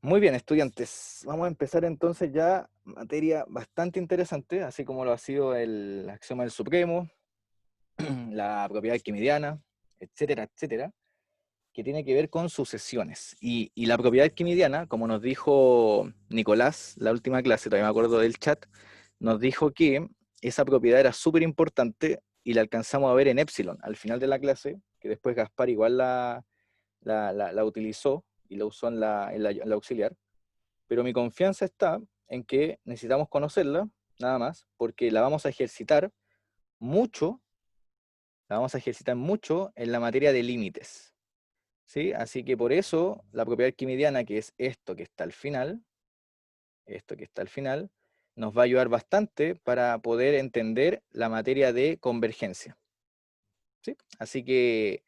Muy bien, estudiantes. Vamos a empezar entonces ya materia bastante interesante, así como lo ha sido el axioma del supremo, la propiedad arquimidiana, etcétera, etcétera, que tiene que ver con sucesiones. Y la propiedad arquimidiana, como nos dijo Nicolás la última clase, todavía me acuerdo del chat, nos dijo que esa propiedad era súper importante y la alcanzamos a ver en epsilon al final de la clase, que después Gaspar igual la utilizó y la usó en la auxiliar. Pero mi confianza está en que necesitamos conocerla, nada más, porque mucho, la vamos a ejercitar mucho en la materia de límites, ¿sí? Así que por eso la propiedad arquimidiana, que es esto que está al final, nos va a ayudar bastante para poder entender la materia de convergencia, ¿sí? Así que,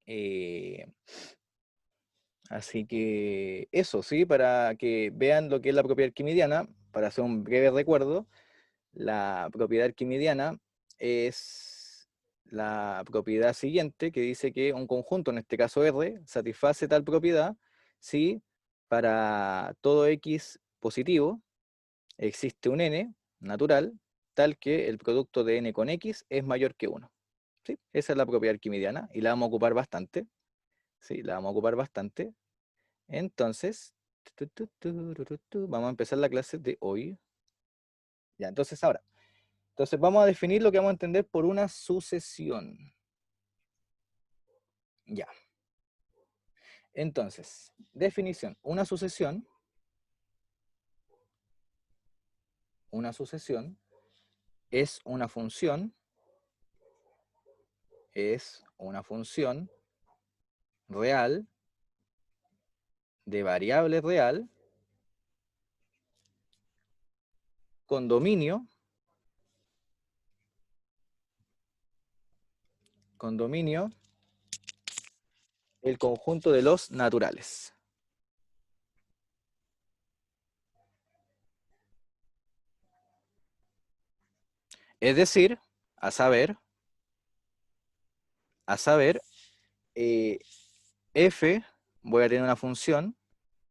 eh, eso, ¿sí? Para que vean lo que es la propiedad arquimidiana, para hacer un breve recuerdo. La propiedad arquimidiana es la propiedad siguiente que dice que un conjunto, en este caso R, satisface tal propiedad si para todo X positivo existe un N natural tal que el producto de N con X es mayor que 1. ¿Sí? Esa es la propiedad arquimidiana y la vamos a ocupar bastante. Sí, la vamos a ocupar bastante. Entonces, vamos a empezar la clase de hoy. Ya, entonces vamos a definir lo que vamos a entender por una sucesión. Ya. Entonces, definición. Una sucesión es una función real de variable real con dominio el conjunto de los naturales. Es decir, a saber, a saber, eh, f, voy a tener una función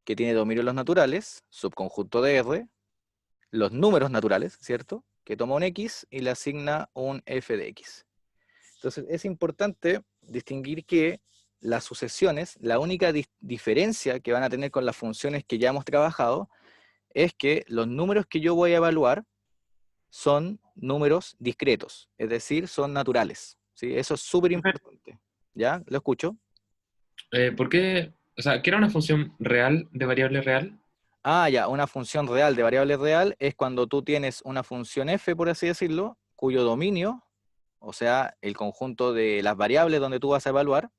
que tiene dominio de los naturales, subconjunto de R, los números naturales, ¿cierto? Que toma un X y le asigna un f de X. Entonces es importante distinguir que las sucesiones, la única diferencia que van a tener con las funciones que ya hemos trabajado, es que los números que yo voy a evaluar son números discretos, es decir, son naturales, ¿sí? Eso es súper Profe, importante. ¿Ya? ¿Lo escucho? ¿Por qué? O sea, ¿qué era una función real de variable real? Ah, ya, una función real de variable real es cuando tú tienes una función f, por así decirlo, cuyo dominio, o sea, el conjunto de las variables donde tú vas a evaluar,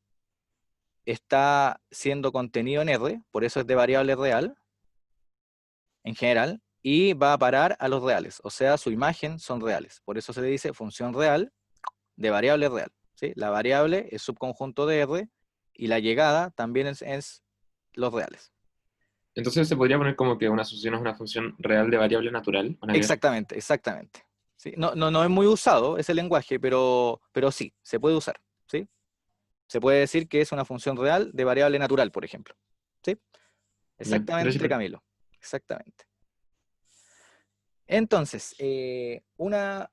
está siendo contenido en R, por eso es de variable real, en general, y va a parar a los reales, o sea, su imagen son reales. Por eso se le dice función real de variable real, ¿sí? La variable es subconjunto de R, y la llegada también es los reales. Entonces se podría poner como que una sucesión es una función real de variable natural, ¿o nada que ver? Exactamente, exactamente. ¿Sí? No, no, no es muy usado ese lenguaje, pero sí, se puede usar, ¿sí? Se puede decir que es una función real de variable natural, por ejemplo. ¿Sí? Ya, gracias, Exactamente, profe. Camilo. Exactamente. Entonces, una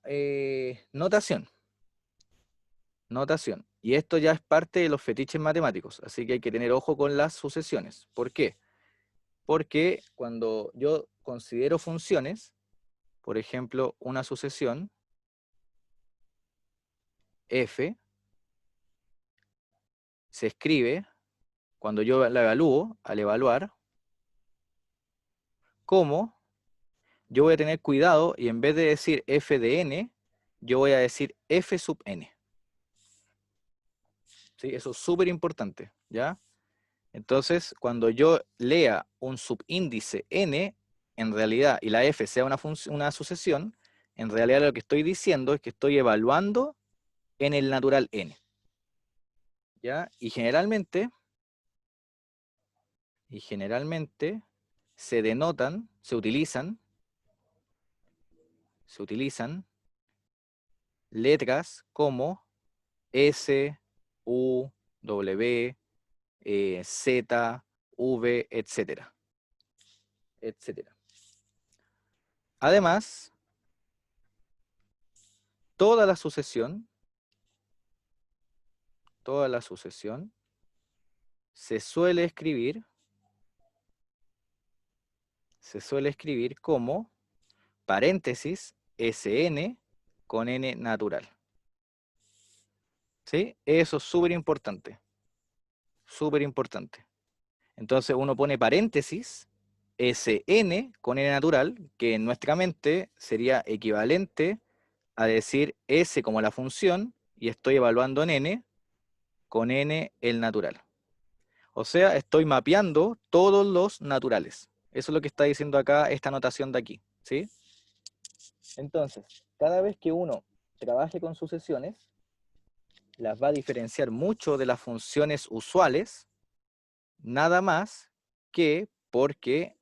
notación. Y esto ya es parte de los fetiches matemáticos, así que hay que tener ojo con las sucesiones. ¿Por qué? Porque cuando yo considero funciones, por ejemplo, una sucesión f se escribe, cuando yo la evalúo, al evaluar, como yo voy a tener cuidado y en vez de decir f de n, yo voy a decir f sub n. ¿Sí? Eso es súper importante, ¿ya? Entonces, cuando yo lea un subíndice n, en realidad, y la f sea una sucesión, en realidad lo que estoy diciendo es que estoy evaluando en el natural n, ¿ya? Y generalmente se utilizan letras como S, U, W, Z, V, etcétera, etcétera. Además, toda la sucesión se suele escribir como paréntesis Sn con n natural. ¿Sí? Eso es súper importante. Súper importante. Entonces uno pone paréntesis Sn con n natural, que en nuestra mente sería equivalente a decir S como la función, y estoy evaluando en n, con n el natural. O sea, estoy mapeando todos los naturales. Eso es lo que está diciendo acá esta notación de aquí, ¿sí? Entonces, cada vez que uno trabaje con sucesiones, las va a diferenciar mucho de las funciones usuales, nada más que porque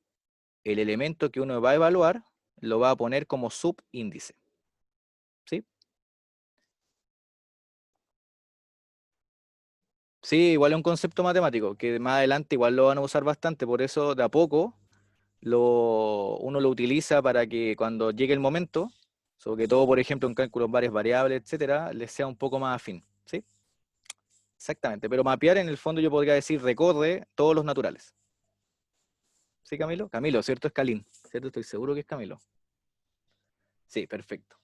el elemento que uno va a evaluar lo va a poner como subíndice, ¿sí? Sí, igual es un concepto matemático, que más adelante igual lo van a usar bastante, por eso de a poco uno lo utiliza para que cuando llegue el momento, sobre todo por ejemplo en cálculos varias variables, etcétera, les sea un poco más afín, ¿sí? Exactamente, pero mapear en el fondo yo podría decir recorre todos los naturales. ¿Sí, Camilo? Camilo, ¿cierto? Es Calín, ¿cierto? Estoy seguro que es Camilo. Sí, perfecto.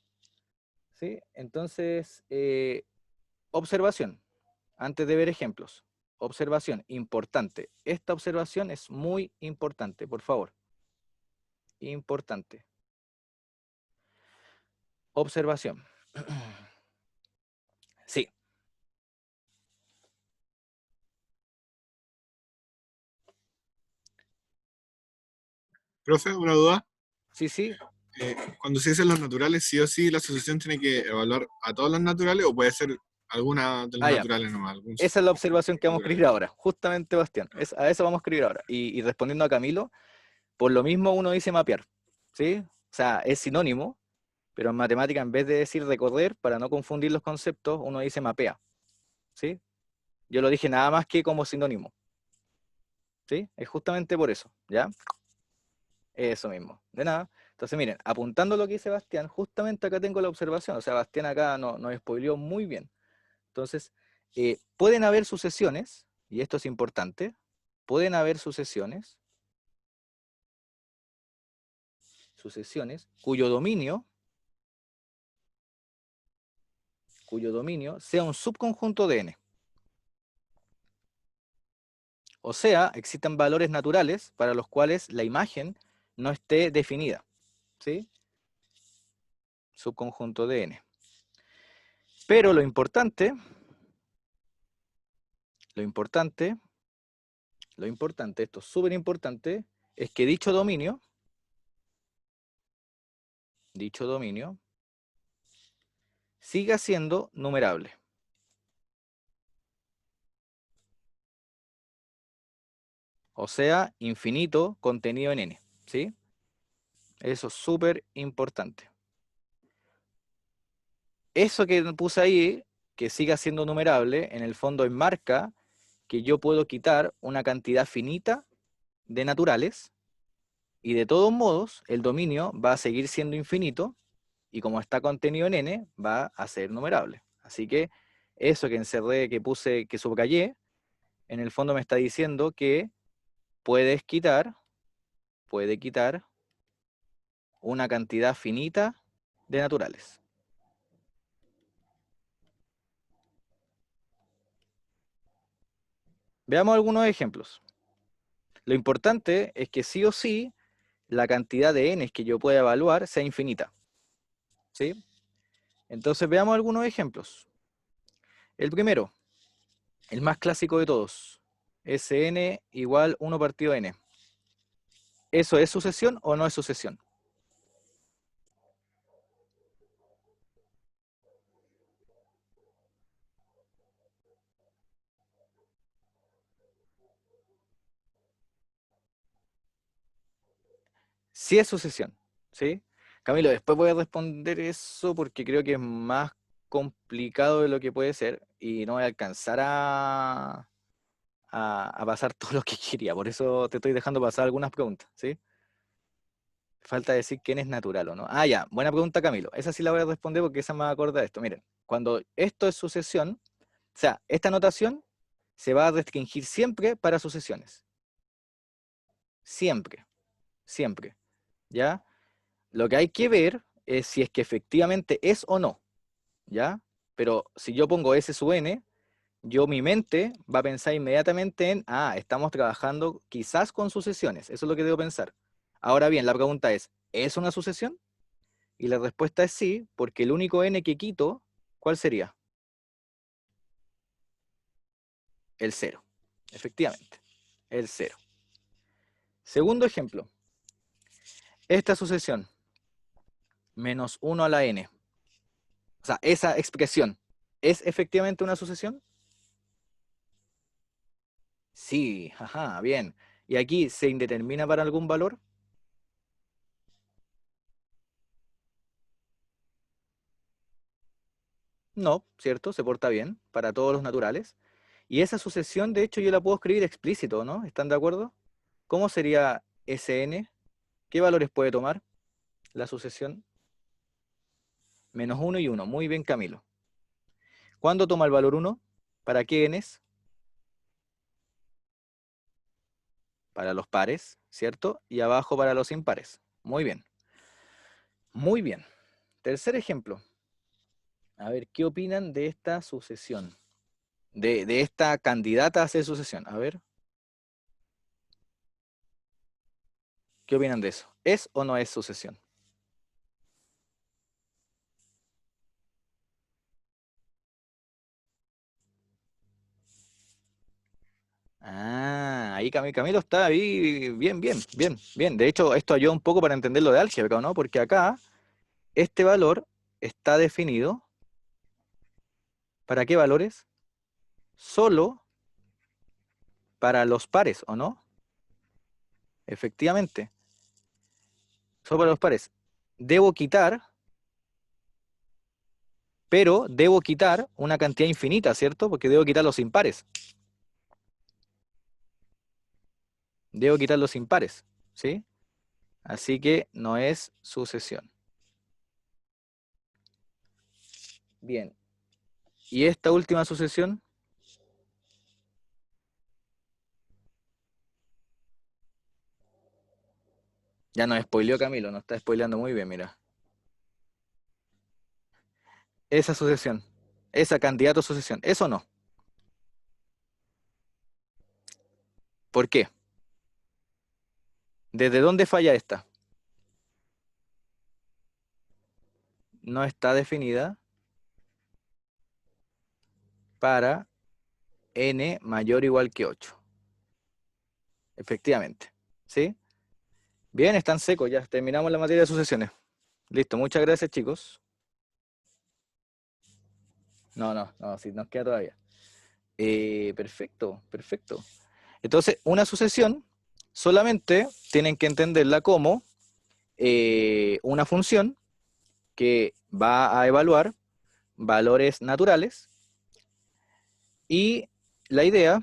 ¿Sí? Entonces, observación, antes de ver ejemplos. Observación, importante. Esta observación es muy importante, por favor. Importante. Observación. Sí, Profe, una duda. sí, sí. Cuando se dicen los naturales, sí o sí la asociación tiene que evaluar a todos los naturales o puede ser alguna de los Ah, ya. naturales nomás, Esa es la observación que vamos a naturales. escribir ahora. Justamente, Bastián. A eso vamos a escribir ahora. Y respondiendo a Camilo, por lo mismo uno dice mapear. ¿Sí? O sea, es sinónimo, pero en matemática en vez de decir recorrer, para no confundir los conceptos, uno dice mapea. ¿Sí? Yo lo dije nada más que como sinónimo. ¿Sí? Es justamente por eso. ¿Ya? Eso mismo. De nada. Entonces, miren, apuntando lo que dice Bastián, justamente acá tengo la observación. O sea, Bastián acá nos spoileó muy bien. Entonces, pueden haber sucesiones, y esto es importante, pueden haber sucesiones cuyo dominio sea un subconjunto de n. O sea, existen valores naturales para los cuales la imagen no esté definida. ¿Sí? Subconjunto de n. Pero lo importante, esto es súper importante, es que dicho dominio siga siendo numerable. O sea, infinito contenido en n. ¿Sí? Eso es súper importante. Eso que puse ahí, que siga siendo numerable, en el fondo enmarca que yo puedo quitar una cantidad finita de naturales y de todos modos el dominio va a seguir siendo infinito y como está contenido en n, va a ser numerable. Así que eso que encerré, que puse, que subrayé, en el fondo me está diciendo que puede quitar una cantidad finita de naturales. Veamos algunos ejemplos. Lo importante es que sí o sí la cantidad de n's que yo pueda evaluar sea infinita. ¿Sí? Entonces veamos algunos ejemplos. El primero, el más clásico de todos. Sn igual 1 partido n. ¿Eso es sucesión o no es sucesión? Sí es sucesión. ¿Sí? Camilo, después voy a responder eso porque creo que es más complicado de lo que puede ser y no voy a alcanzar a pasar todo lo que quería. Por eso te estoy dejando pasar algunas preguntas, ¿sí? Falta decir quién es natural o no. Ah, ya, buena pregunta, Camilo. Esa sí la voy a responder porque esa me va a acordar de esto. Miren, cuando esto es sucesión, o sea, esta notación se va a restringir siempre para sucesiones. Siempre, siempre. ¿Ya? Lo que hay que ver es si es que efectivamente es o no. ¿Ya? Pero si yo pongo S sub n, mi mente va a pensar inmediatamente en, estamos trabajando quizás con sucesiones. Eso es lo que debo pensar. Ahora bien, la pregunta ¿es una sucesión? Y la respuesta es sí, porque el único n que quito, ¿cuál sería? El 0. Efectivamente, el 0. Segundo ejemplo. Esta sucesión, menos 1 a la n. O sea, esa expresión, ¿es efectivamente una sucesión? Sí, ajá, bien. ¿Y aquí se indetermina para algún valor? No, ¿cierto? Se porta bien para todos los naturales. Y esa sucesión, de hecho, yo la puedo escribir explícito, ¿no? ¿Están de acuerdo? ¿Cómo sería Sn? ¿Qué valores puede tomar la sucesión? Menos 1 y 1. Muy bien, Camilo. ¿Cuándo toma el valor 1? ¿Para qué n's? Para los pares, ¿cierto? Y abajo para los impares. Muy bien. Muy bien. Tercer ejemplo. A ver, ¿qué opinan de esta sucesión? De esta candidata a ser sucesión. A ver. ¿Qué opinan de eso? ¿Es o no es sucesión? Ahí Camilo está ahí bien, bien, bien, bien. De hecho, esto ayuda un poco para entender lo de álgebra, ¿no? Porque acá, este valor está definido. ¿Para qué valores? Solo para los pares, ¿o no? Efectivamente. Solo para los pares. Debo quitar, pero debo quitar una cantidad infinita, ¿cierto? Porque debo quitar los impares. Debo quitar los impares, ¿sí? Así que no es sucesión. Bien. ¿Y esta última sucesión? Ya nos spoileó Camilo, nos está spoileando muy bien, mira. Esa sucesión, esa candidato a sucesión, ¿eso no? ¿Por qué? ¿Desde dónde falla esta? No está definida para n mayor o igual que 8. Efectivamente, ¿sí? Bien, están secos, ya terminamos la materia de sucesiones. Listo, muchas gracias, chicos. No, sí, nos queda todavía. Perfecto, perfecto. Entonces, una sucesión solamente tienen que entenderla como una función que va a evaluar valores naturales y la idea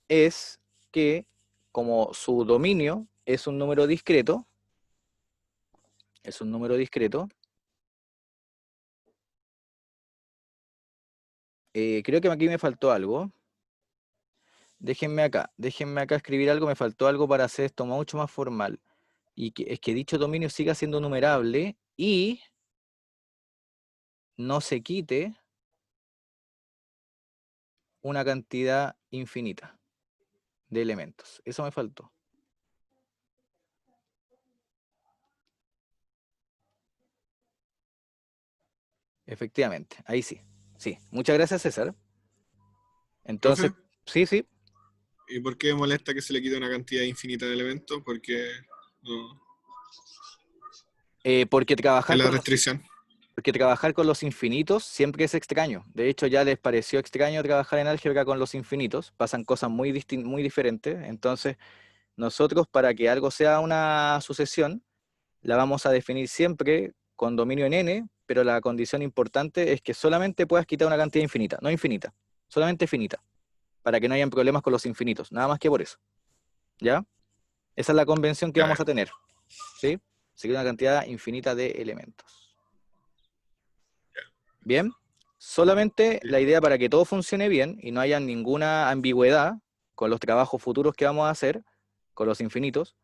es que como su dominio es un número discreto, creo que aquí me faltó algo. Déjenme acá escribir algo, me faltó algo para hacer esto mucho más formal. Y es que dicho dominio siga siendo numerable y no se quite una cantidad infinita de elementos. Eso me faltó. Efectivamente, ahí sí. Sí, muchas gracias, César. Entonces, ¿Profe? sí. ¿Y por qué molesta que se le quite una cantidad infinita de elementos? Porque no, Porque es la restricción. trabajar con los infinitos siempre es extraño. De hecho, ya les pareció extraño trabajar en álgebra con los infinitos. Pasan cosas muy diferentes. Entonces, nosotros para que algo sea una sucesión, la vamos a definir siempre con dominio en n, pero la condición importante es que solamente puedas quitar una cantidad infinita, no infinita, solamente finita. para que no hayan problemas con los infinitos, nada más que por eso. ¿Ya? Esa es la convención que vamos a tener. ¿Sí? Así que una cantidad infinita de elementos. ¿Bien? Solamente la idea para que todo funcione bien y no haya ninguna ambigüedad con los trabajos futuros que vamos a hacer, con los infinitos,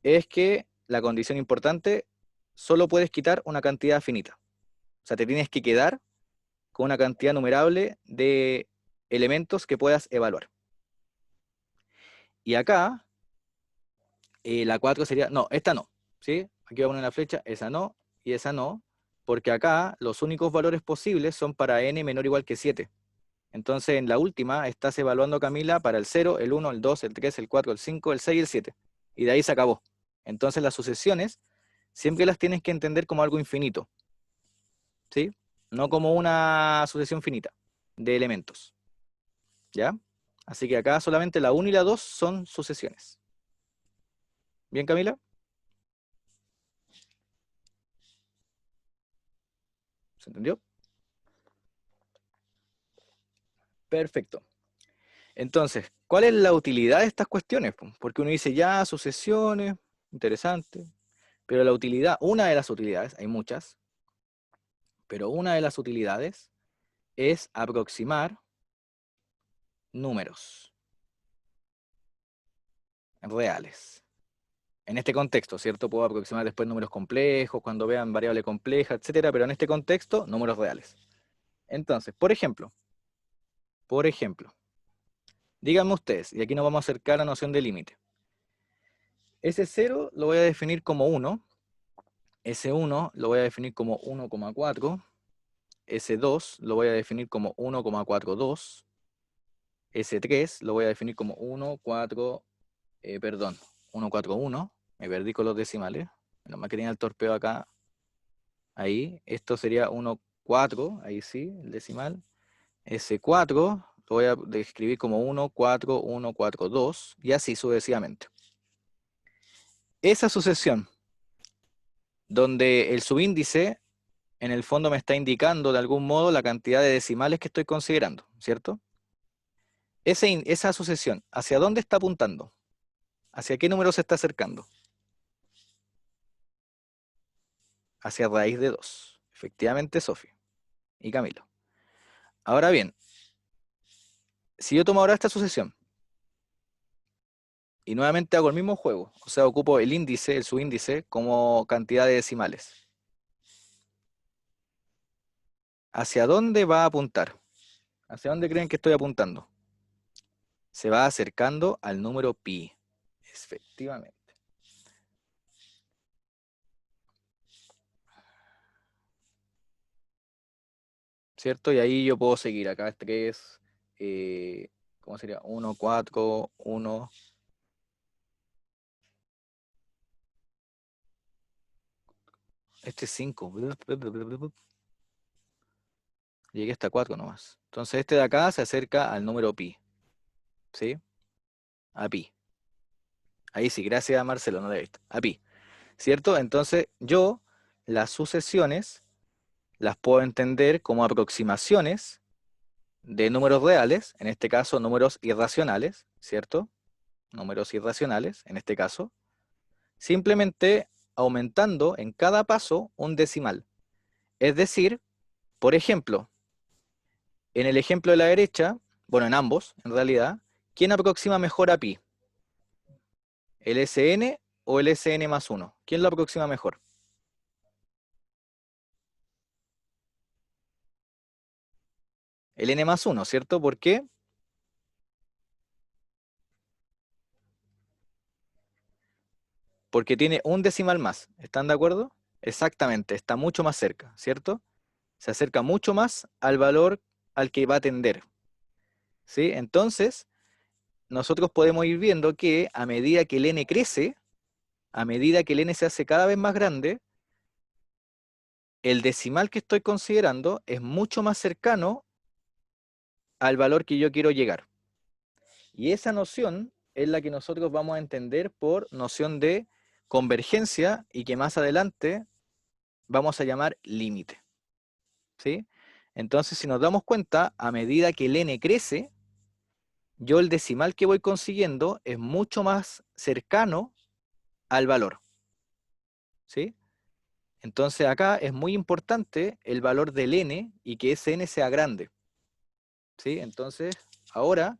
es que la condición importante, solo puedes quitar una cantidad finita. O sea, te tienes que quedar con una cantidad numerable de elementos que puedas evaluar. Y acá, la 4 sería, no, esta no, ¿sí? Aquí voy a poner la flecha, esa no, y esa no, porque acá los únicos valores posibles son para n menor o igual que 7. Entonces, en la última, estás evaluando, Camila, para el 0, el 1, el 2, el 3, el 4, el 5, el 6 y el 7. Y de ahí se acabó. Entonces, las sucesiones siempre las tienes que entender como algo infinito, ¿sí? No como una sucesión finita de elementos, ¿ya? Así que acá solamente la 1 y la 2 son sucesiones. ¿Bien, Camila? ¿Se entendió? Perfecto. Entonces, ¿cuál es la utilidad de estas cuestiones? Porque uno dice, ya, sucesiones, interesante, pero la utilidad, una de las utilidades, hay muchas, pero una de las utilidades es aproximar números reales. En este contexto, ¿cierto? Puedo aproximar después números complejos, cuando vean variable compleja, etcétera, pero en este contexto, números reales. Entonces, por ejemplo, díganme ustedes, y aquí nos vamos a acercar a la noción de límite. Ese 0 lo voy a definir como 1, ese 1 lo voy a definir como 1,4, ese 2 lo voy a definir como 1,42, ese 3 lo voy a definir como 141, me perdí con los decimales, menos mal que tenía el torpeo acá, ahí, esto sería 1,4, ahí sí, el decimal, ese 4 lo voy a describir como 1,4142, y así sucesivamente. Esa sucesión, donde el subíndice en el fondo me está indicando de algún modo la cantidad de decimales que estoy considerando, ¿cierto? Esa sucesión, ¿hacia dónde está apuntando? ¿Hacia qué número se está acercando? Hacia raíz de 2. Efectivamente, Sofi y Camilo. Ahora bien, si yo tomo ahora esta sucesión y nuevamente hago el mismo juego, o sea, ocupo el índice, el subíndice, como cantidad de decimales, ¿hacia dónde va a apuntar? ¿Hacia dónde creen que estoy apuntando? Se va acercando al número pi. Efectivamente. ¿Cierto? Y ahí yo puedo seguir. Acá 3, ¿cómo sería? 1, 4, 1. Este es 5. Llegué hasta 4 nomás. Entonces este de acá se acerca al número pi. ¿Sí? A pi. Ahí sí, gracias a Marcelo, no lo he visto. A pi. ¿Cierto? Entonces yo las sucesiones las puedo entender como aproximaciones de números reales, en este caso números irracionales, ¿cierto? Números irracionales, en este caso, simplemente aumentando en cada paso un decimal. Es decir, por ejemplo, en el ejemplo de la derecha, bueno, en ambos, en realidad, ¿quién aproxima mejor a pi? ¿El Sn o el Sn más 1? ¿Quién lo aproxima mejor? El n más 1, ¿cierto? ¿Por qué? Porque tiene un decimal más. ¿Están de acuerdo? Exactamente, está mucho más cerca, ¿cierto? Se acerca mucho más al valor al que va a tender. ¿Sí? Entonces, nosotros podemos ir viendo que a medida que el n crece, a medida que el n se hace cada vez más grande, el decimal que estoy considerando es mucho más cercano al valor que yo quiero llegar. Y esa noción es la que nosotros vamos a entender por noción de convergencia y que más adelante vamos a llamar límite. ¿Sí? Entonces, si nos damos cuenta, a medida que el n crece, yo el decimal que voy consiguiendo es mucho más cercano al valor. ¿Sí? Entonces acá es muy importante el valor del n y que ese n sea grande. ¿Sí? Entonces ahora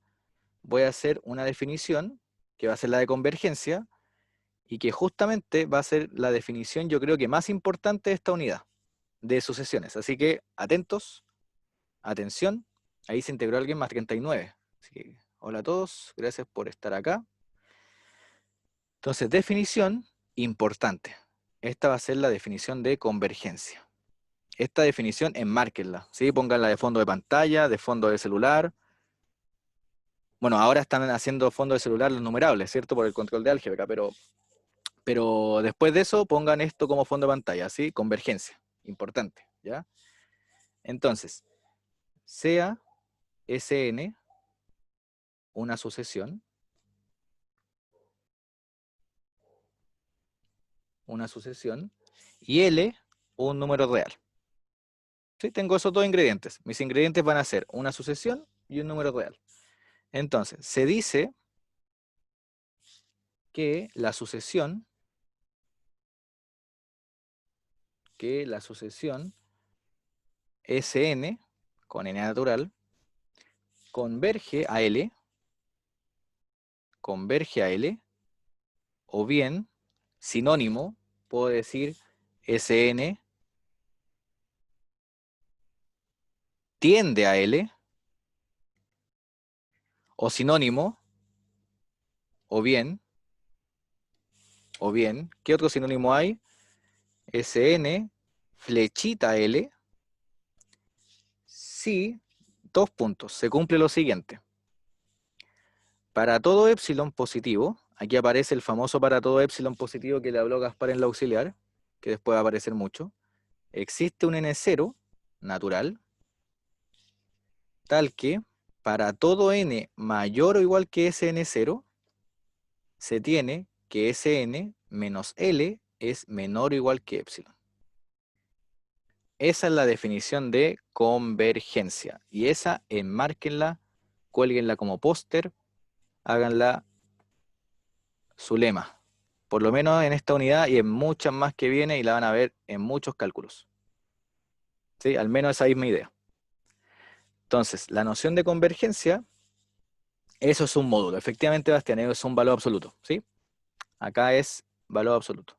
voy a hacer una definición que va a ser la de convergencia y que justamente va a ser la definición, yo creo que más importante de esta unidad de sucesiones. Así que atentos, atención, ahí se integró alguien más 39. Así que, hola a todos, gracias por estar acá. Entonces, definición importante. Esta va a ser la definición de convergencia. Esta definición enmárquenla, ¿sí? Pónganla de fondo de pantalla, de fondo de celular. Bueno, ahora están haciendo fondo de celular los numerables, ¿cierto? Por el control de álgebra, pero después de eso pongan esto como fondo de pantalla, ¿sí? Convergencia, importante, ¿ya? Entonces, sea Sn una sucesión, y L un número real. ¿Sí? Tengo esos dos ingredientes. Mis ingredientes van a ser una sucesión y un número real. Entonces, se dice que la sucesión Sn con n natural converge a L, o bien, sinónimo, puedo decir Sn tiende a L, o sinónimo, o bien, ¿qué otro sinónimo hay? Sn flechita L, si, dos puntos, se cumple lo siguiente. Para todo epsilon positivo, aquí aparece el famoso para todo epsilon positivo que le habló Gaspar en la auxiliar, que después va a aparecer mucho, existe un n0 natural, tal que para todo n mayor o igual que ese n0, se tiene que ese n menos L es menor o igual que epsilon. Esa es la definición de convergencia. Y esa, enmárquenla, cuélguenla como póster, háganla su lema. Por lo menos en esta unidad y en muchas más que viene y la van a ver en muchos cálculos. ¿Sí? Al menos esa misma idea. Entonces, la noción de convergencia, eso es un módulo. Efectivamente, Bastián, es un valor absoluto. ¿Sí? Acá es valor absoluto.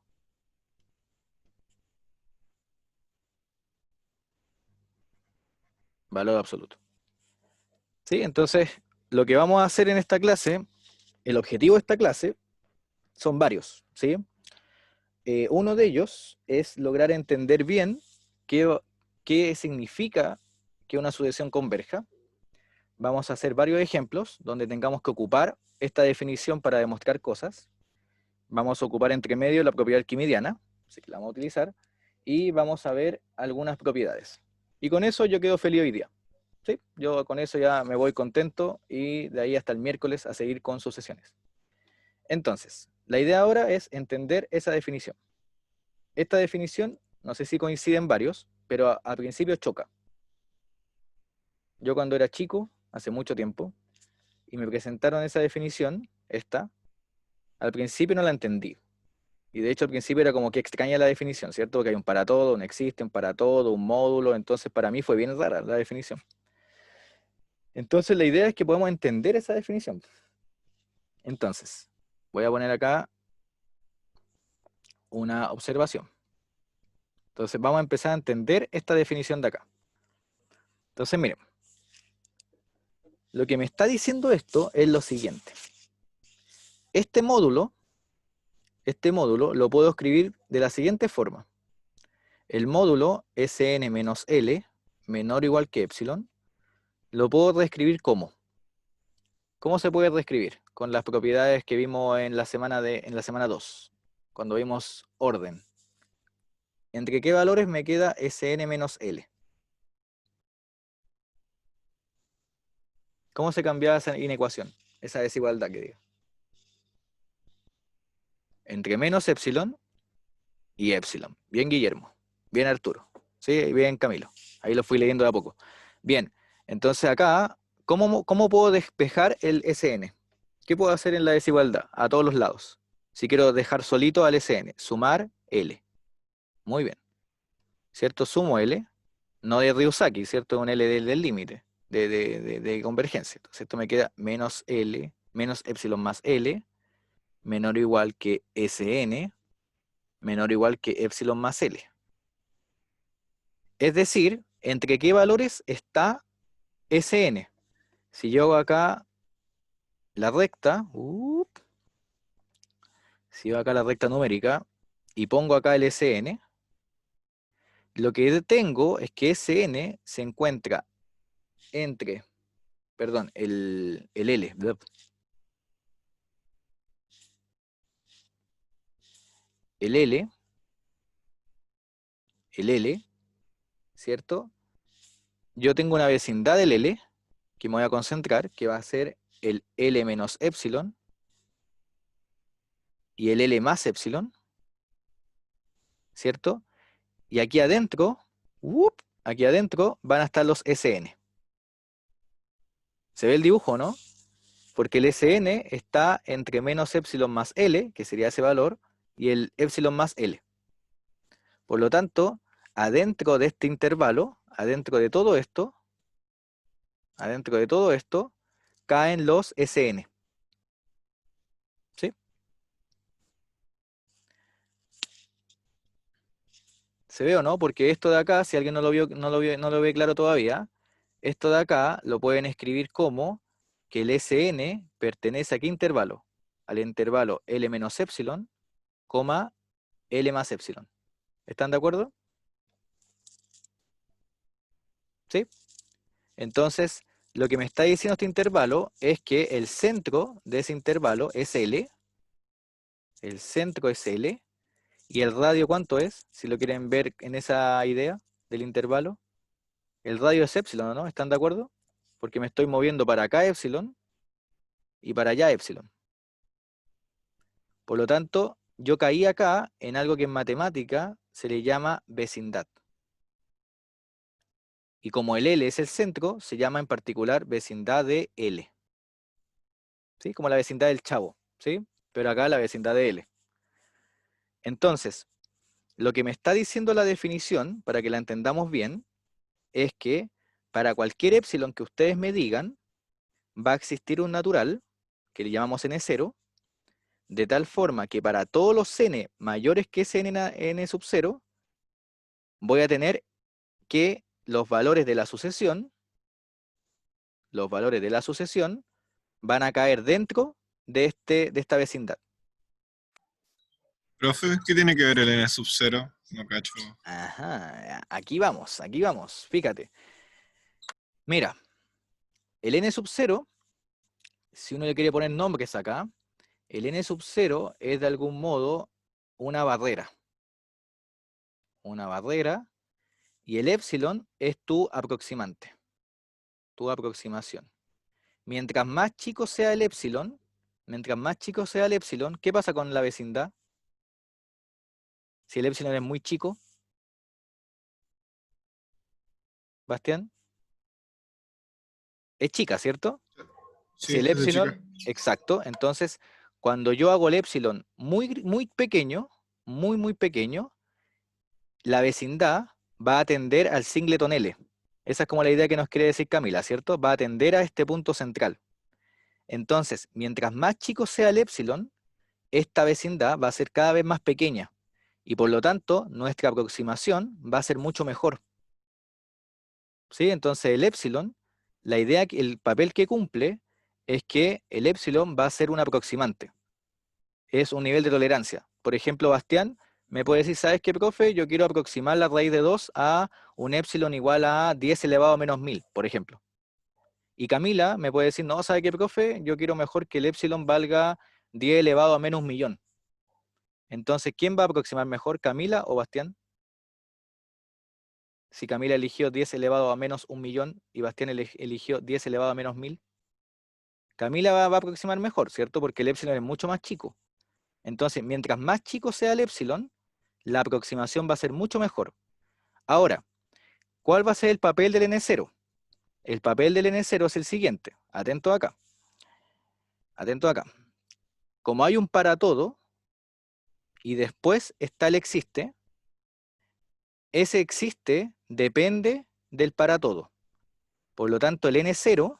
Valor absoluto. ¿Sí? Entonces, lo que vamos a hacer en esta clase, el objetivo de esta clase, son varios. ¿Sí? Uno de ellos es lograr entender bien qué significa que una sucesión converja. Vamos a hacer varios ejemplos donde tengamos que ocupar esta definición para demostrar cosas. Vamos a ocupar entre medio la propiedad arquimidiana, así que la vamos a utilizar, y vamos a ver algunas propiedades. Y con eso yo quedo feliz hoy día. ¿Sí? Yo con eso ya me voy contento y de ahí hasta el miércoles a seguir con sucesiones. Entonces, la idea ahora es entender esa definición. Esta definición, no sé si coinciden varios, pero al principio choca. Yo cuando era chico, hace mucho tiempo, y me presentaron esa definición, al principio no la entendí. Y de hecho al principio era como que extraña la definición, ¿cierto? Que hay un para todo, un existe, un para todo, un módulo, entonces para mí fue bien rara la definición. Entonces la idea es que podamos entender esa definición. Entonces, voy a poner acá una observación. Entonces vamos a empezar a entender esta definición de acá. Entonces miren, lo que me está diciendo esto es lo siguiente. Este módulo lo puedo escribir de la siguiente forma. El módulo Sn menos L menor o igual que epsilon, lo puedo reescribir como. ¿Cómo se puede reescribir? Con las propiedades que vimos en la semana 2, cuando vimos orden. ¿Entre qué valores me queda Sn menos L? ¿Cómo se cambiaba esa inecuación? Esa desigualdad que digo. Entre menos epsilon y epsilon. Bien, Guillermo. Bien, Arturo. Sí, bien, Camilo. Ahí lo fui leyendo de a poco. Bien, entonces acá, ¿cómo puedo despejar el SN? ¿Qué puedo hacer en la desigualdad? A todos los lados. Si quiero dejar solito al SN, sumar L. Muy bien. ¿Cierto? Sumo L, no de Ryusaki, ¿cierto? Un L del límite, de convergencia. Entonces esto me queda menos L, menos epsilon más L, menor o igual que SN, menor o igual que epsilon más L. Es decir, ¿entre qué valores está SN? Si yo hago acá la recta, si yo hago acá la recta numérica y pongo acá el SN, lo que tengo es que SN se encuentra entre, perdón, el L, el L, el L, ¿cierto? Yo tengo una vecindad del L, que me voy a concentrar, que va a ser el L menos epsilon, y el L más epsilon, ¿cierto? Y aquí adentro van a estar los SN. ¿Se ve el dibujo, no? Porque el SN está entre menos epsilon más L, que sería ese valor, y el epsilon más L. Por lo tanto, adentro de este intervalo, adentro de todo esto, caen los SN. ¿Sí? ¿Se ve o no? Porque esto de acá, si alguien no lo vio, no lo ve claro todavía, esto de acá lo pueden escribir como que el SN pertenece a qué intervalo? Al intervalo L menos epsilon, coma L más epsilon. ¿Están de acuerdo? ¿Sí? Entonces, lo que me está diciendo este intervalo es que el centro de ese intervalo es L, el centro es L, y el radio ¿cuánto es? Si lo quieren ver en esa idea del intervalo. El radio es epsilon, ¿no? ¿Están de acuerdo? Porque me estoy moviendo para acá epsilon y para allá epsilon. Por lo tanto, yo caí acá en algo que en matemática se le llama vecindad. Y como el L es el centro, se llama en particular vecindad de L. ¿Sí? Como la vecindad del Chavo, ¿sí? Pero acá la vecindad de L. Entonces, lo que me está diciendo la definición, para que la entendamos bien, es que para cualquier epsilon que ustedes me digan, va a existir un natural, que le llamamos n0, de tal forma que para todos los n mayores que n sub 0, voy a tener que los valores de la sucesión van a caer dentro de esta vecindad. Profe, ¿qué tiene que ver el n sub 0? No cacho. Ajá, aquí vamos, fíjate. Mira, el n sub 0, si uno le quiere poner nombres acá, el n sub 0 es de algún modo una barrera. Una barrera, y el epsilon es tu aproximante, tu aproximación. Mientras más chico sea el epsilon, ¿qué pasa con la vecindad? Si el epsilon es muy chico, Bastián, es chica, ¿cierto? Sí, Si el es de chica. epsilon, exacto, entonces cuando yo hago el epsilon muy pequeño, muy pequeño, la vecindad va a tender al singleton L. Esa es como la idea que nos quiere decir Camila, ¿cierto? Va a tender a este punto central. Entonces, mientras más chico sea el epsilon, esta vecindad va a ser cada vez más pequeña. Y por lo tanto, nuestra aproximación va a ser mucho mejor. ¿Sí? Entonces el epsilon, la idea, el papel que cumple es que el epsilon va a ser un aproximante. Es un nivel de tolerancia. Por ejemplo, Bastián me puede decir, ¿sabes qué, profe? Yo quiero aproximar la raíz de 2 a un epsilon igual a 10 elevado a menos 1000, por ejemplo. Y Camila me puede decir, no, ¿sabe qué, profe? Yo quiero mejor que el epsilon valga 10 elevado a menos 1.000.000. Entonces, ¿quién va a aproximar mejor, Camila o Bastián? Si Camila eligió 10 elevado a menos 1.000.000 y Bastián eligió 10 elevado a menos 1000, Camila va a aproximar mejor, ¿cierto? Porque el epsilon es mucho más chico. Entonces, mientras más chico sea el epsilon, la aproximación va a ser mucho mejor. Ahora, ¿cuál va a ser el papel del n0? el papel del N0 es el siguiente. Atento acá. Atento acá. Como hay un para todo, y después está el existe, ese existe depende del para todo. Por lo tanto, el N0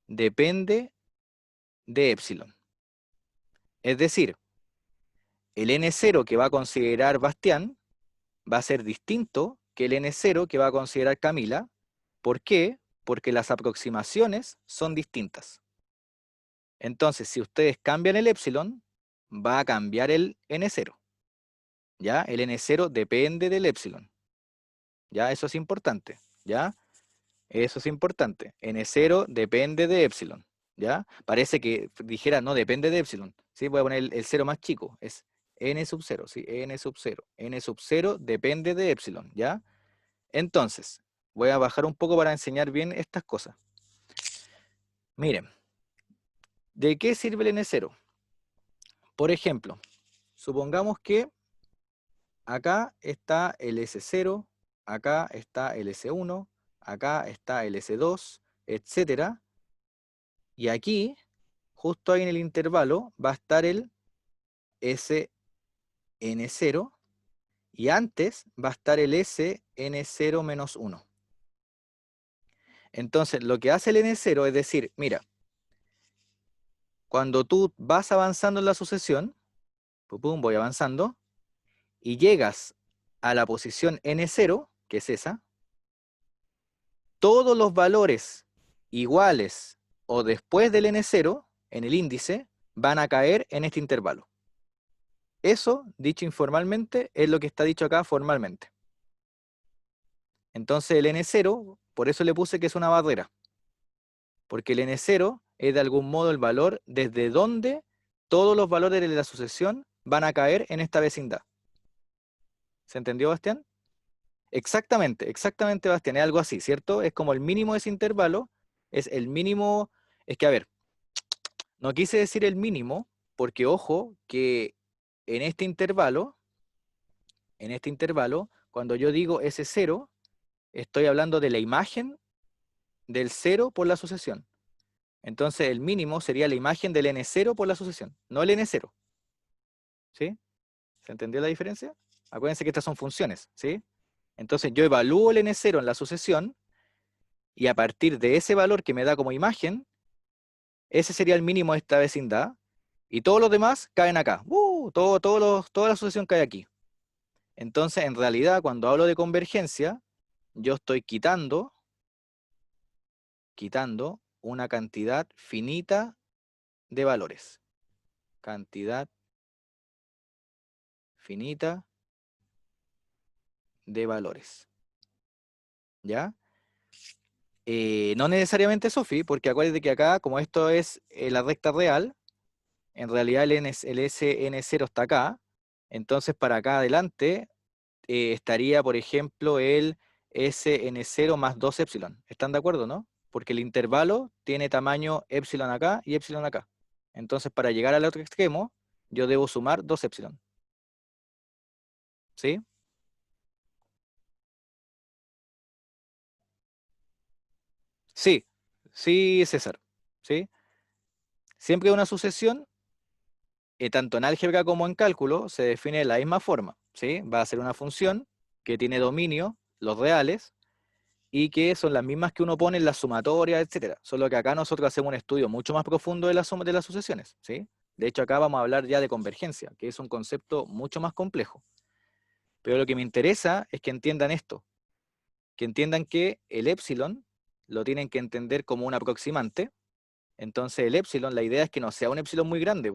depende de epsilon. Es decir, el N0 que va a considerar Bastián va a ser distinto que el N0 que va a considerar Camila. ¿Por qué? Porque las aproximaciones son distintas. Entonces, si ustedes cambian el epsilon, va a cambiar el N0. ¿Ya? El N0 depende del epsilon. ¿Ya? Eso es importante. ¿Ya? Eso es importante. N0 depende de epsilon. ¿Ya? Parece que dijera no depende de epsilon. ¿Sí? Voy a poner el 0 más chico. Es N sub 0. ¿Sí? N sub 0. N sub 0 depende de epsilon. ¿Ya? Entonces, voy a bajar un poco para enseñar bien estas cosas. Miren, ¿de qué sirve el N0? Por ejemplo, supongamos que acá está el S0, acá está el S1, acá está el S2, etcétera. Y aquí, justo ahí en el intervalo, va a estar el SN0 y antes va a estar el SN0 menos 1. Entonces, lo que hace el N0 es decir, mira, cuando tú vas avanzando en la sucesión, pum, voy avanzando, y llegas a la posición N0, que es esa, todos los valores iguales o después del N0, en el índice, van a caer en este intervalo. Eso, dicho informalmente, es lo que está dicho acá formalmente. Entonces el N0, por eso le puse que es una barrera. Porque el N0 es de algún modo el valor desde donde todos los valores de la sucesión van a caer en esta vecindad. ¿Se entendió, Bastián? Exactamente, Bastián, es algo así, ¿cierto? Es como el mínimo de ese intervalo, es el mínimo, es que a ver, no quise decir el mínimo, porque ojo, que en este intervalo, cuando yo digo ese 0, estoy hablando de la imagen del 0 por la sucesión. Entonces el mínimo sería la imagen del N0 por la sucesión, no el N0. ¿Sí? ¿Se entendió la diferencia? Acuérdense que estas son funciones, ¿sí? Entonces yo evalúo el N0 en la sucesión y a partir de ese valor que me da como imagen, ese sería el mínimo de esta vecindad y todos los demás caen acá. Toda la sucesión cae aquí. Entonces, en realidad, cuando hablo de convergencia, yo estoy quitando una cantidad finita de valores. Cantidad finita de valores. ¿Ya? No necesariamente Sophie, porque acuérdate que acá, como esto es la recta real, en realidad el SN0 está acá, entonces para acá adelante estaría, por ejemplo, el SN0 más 2 epsilon. ¿Están de acuerdo, no? Porque el intervalo tiene tamaño epsilon acá y epsilon acá. Entonces, para llegar al otro extremo, yo debo sumar 2 epsilon. ¿Sí? Sí, sí, César. ¿Sí? Siempre una sucesión, tanto en álgebra como en cálculo, se define de la misma forma. ¿Sí? Va a ser una función que tiene dominio, los reales, y que son las mismas que uno pone en la sumatoria, etcétera. Solo que acá nosotros hacemos un estudio mucho más profundo de de las sucesiones, ¿sí? De hecho, acá vamos a hablar ya de convergencia, que es un concepto mucho más complejo. Pero lo que me interesa es que entiendan esto, que entiendan que el epsilon lo tienen que entender como un aproximante. Entonces el epsilon, la idea es que no sea un epsilon muy grande,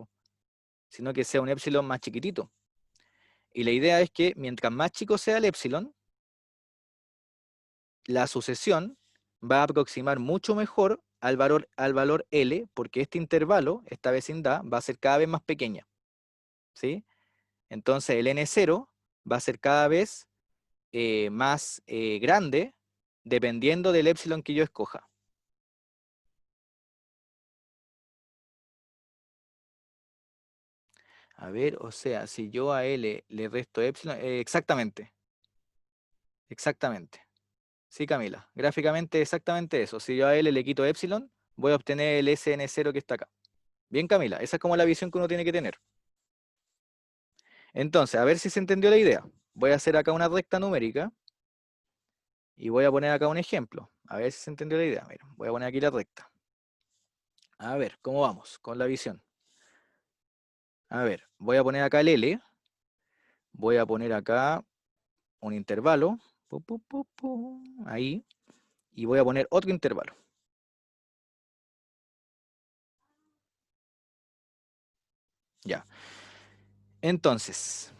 sino que sea un epsilon más chiquitito. Y la idea es que mientras más chico sea el epsilon, la sucesión va a aproximar mucho mejor al valor L, porque este intervalo, esta vecindad, va a ser cada vez más pequeña. ¿Sí? Entonces el N0 va a ser cada vez más grande, dependiendo del epsilon que yo escoja. A ver, o sea, si yo a L le resto epsilon, exactamente. Sí, Camila. Gráficamente exactamente eso. Si yo a L le quito epsilon, voy a obtener el SN0 que está acá. Bien, Camila. Esa es como la visión que uno tiene que tener. Entonces, a ver si se entendió la idea. Voy a hacer acá una recta numérica y voy a poner acá un ejemplo. A ver si se entendió la idea. Mira, voy a poner aquí la recta. A ver, ¿cómo vamos con la visión? A ver, voy a poner acá el L. Voy a poner acá un intervalo. Ahí. Y voy a poner otro intervalo. Ya. Entonces,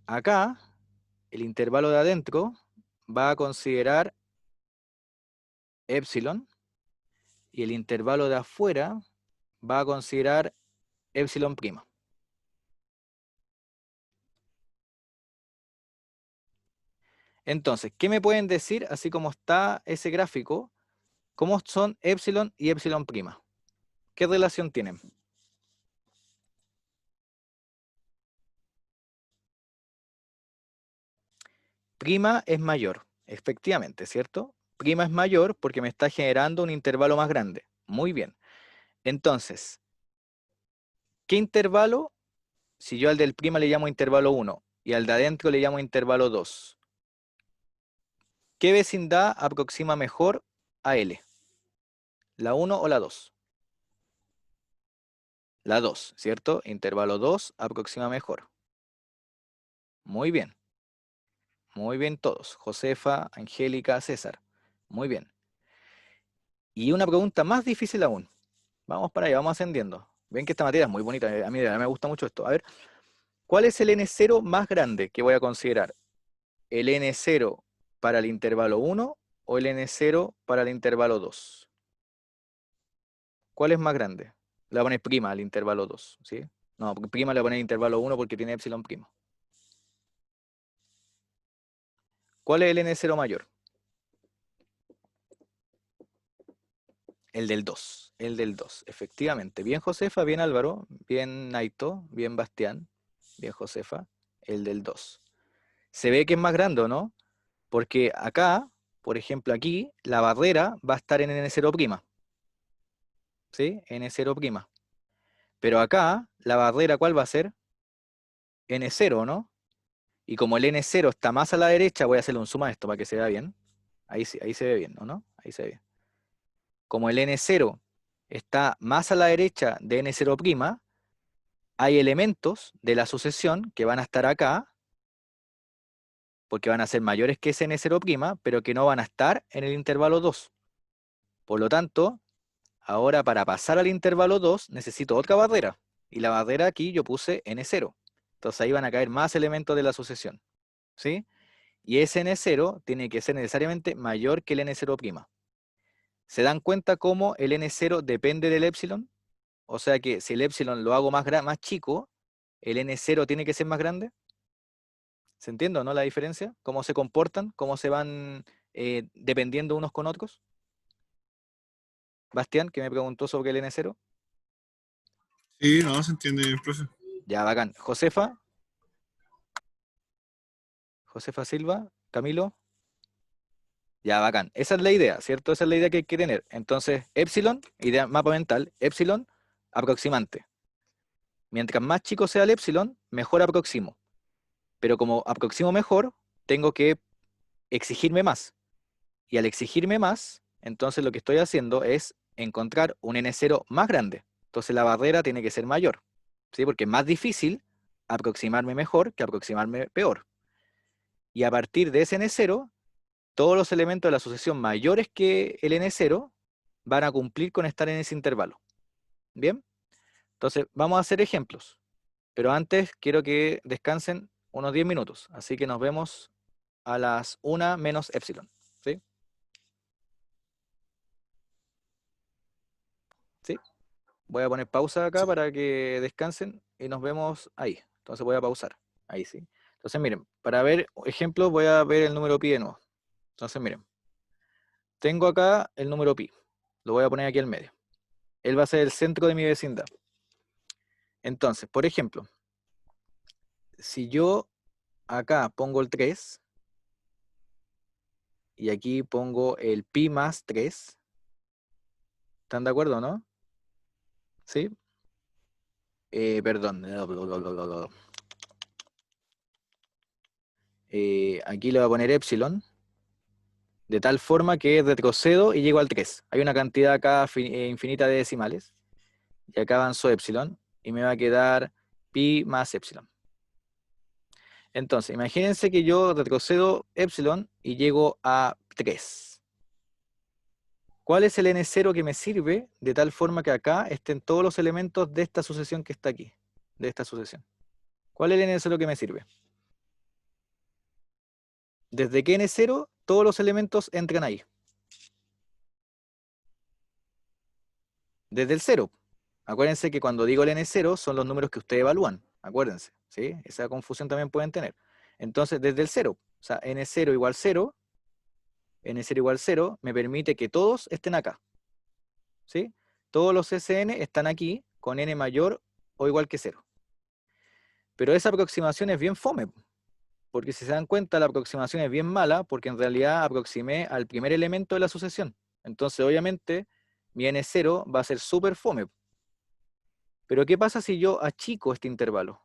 acá el intervalo de adentro va a considerar epsilon y el intervalo de afuera va a considerar epsilon prima. Entonces, ¿qué me pueden decir, así como está ese gráfico, cómo son epsilon y epsilon prima? ¿Qué relación tienen? Prima es mayor, efectivamente, ¿cierto? Prima es mayor porque me está generando un intervalo más grande. Muy bien. Entonces, ¿qué intervalo? Si yo al del prima le llamo intervalo 1 y al de adentro le llamo intervalo 2, ¿qué vecindad aproxima mejor a L? ¿La 1 o la 2? La 2, ¿cierto? Intervalo 2 aproxima mejor. Muy bien. Muy bien todos. Josefa, Angélica, César. Muy bien. Y una pregunta más difícil aún. Vamos para allá, vamos ascendiendo. Ven que esta materia es muy bonita. A mí me gusta mucho esto. A ver, ¿cuál es el N0 más grande que voy a considerar? ¿El N0 para el intervalo 1 o el N0 para el intervalo 2? ¿Cuál es más grande? Le voy a poner prima al intervalo 2, ¿sí? No, prima le voy a poner intervalo 1 porque tiene epsilon prima. ¿Cuál es el N0 mayor? El del 2, el del 2, efectivamente. Bien Josefa, bien Álvaro, bien Naito, bien Bastián, bien Josefa, el del 2. Se ve que es más grande, ¿o no? Porque acá, por ejemplo aquí, la barrera va a estar en N0', ¿sí? N0'. Pero acá, la barrera, ¿cuál va a ser? N0, ¿no? Y como el N0 está más a la derecha, voy a hacerle un zoom a esto para que se vea bien. Ahí, sí, ahí se ve bien, ¿o no? Ahí se ve bien. Como el N0 está más a la derecha de N0', hay elementos de la sucesión que van a estar acá, porque van a ser mayores que ese N0', pero que no van a estar en el intervalo 2. Por lo tanto, ahora para pasar al intervalo 2 necesito otra barrera. Y la barrera aquí yo puse N0. Entonces ahí van a caer más elementos de la sucesión. ¿Sí? Y ese N0 tiene que ser necesariamente mayor que el N0'. ¿Se dan cuenta cómo el N0 depende del epsilon? O sea que si el epsilon lo hago más chico, el N0 tiene que ser más grande. ¿Se entiende, no, la diferencia? ¿Cómo se comportan? ¿Cómo se van dependiendo unos con otros? Bastián, que me preguntó sobre el N0. Sí, no, se entiende bien, profe. Ya, bacán. Josefa. Josefa Silva. Camilo. Ya, bacán. Esa es la idea, ¿cierto? Esa es la idea que hay que tener. Entonces, epsilon, idea, mapa mental, epsilon, aproximante. Mientras más chico sea el epsilon, mejor aproximo. Pero como aproximo mejor, tengo que exigirme más. Y al exigirme más, entonces lo que estoy haciendo es encontrar un N0 más grande. Entonces la barrera tiene que ser mayor, ¿sí? Porque es más difícil aproximarme mejor que aproximarme peor. Y a partir de ese N0, todos los elementos de la sucesión mayores que el N0 van a cumplir con estar en ese intervalo. ¿Bien? Entonces vamos a hacer ejemplos. Pero antes quiero que descansen unos 10 minutos. Así que nos vemos a las 1 menos epsilon. ¿Sí? ¿Sí? Voy a poner pausa acá Sí. para que descansen y nos vemos ahí. Entonces voy a pausar. Ahí sí. Entonces miren, para ver ejemplos voy a ver el número pi de nuevo. Entonces miren, tengo acá el número pi. Lo voy a poner aquí al medio. Él va a ser el centro de mi vecindad. Entonces, por ejemplo, si yo acá pongo el 3, y aquí pongo el pi más 3. ¿Están de acuerdo, no? ¿Sí? Perdón. Aquí le voy a poner epsilon, de tal forma que retrocedo y llego al 3. Hay una cantidad acá infinita de decimales, y acá avanzo epsilon, y me va a quedar pi más epsilon. Entonces, imagínense que yo retrocedo epsilon y llego a 3. ¿Cuál es el n0 que me sirve de tal forma que acá estén todos los elementos de esta sucesión que está aquí? De esta sucesión. ¿Cuál es el n0 que me sirve? Desde que n0 todos los elementos entran ahí. Desde el 0. Acuérdense que cuando digo el n0 son los números que ustedes evalúan. Acuérdense, ¿sí? Esa confusión también pueden tener. Entonces, desde el 0, o sea, n0 igual 0, n0 igual 0, me permite que todos estén acá. ¿Sí? Todos los Sn están aquí con n mayor o igual que 0. Pero esa aproximación es bien fome, porque si se dan cuenta la aproximación es bien mala, porque en realidad aproximé al primer elemento de la sucesión. Entonces obviamente mi n0 va a ser súper fome. Pero ¿qué pasa si yo achico este intervalo?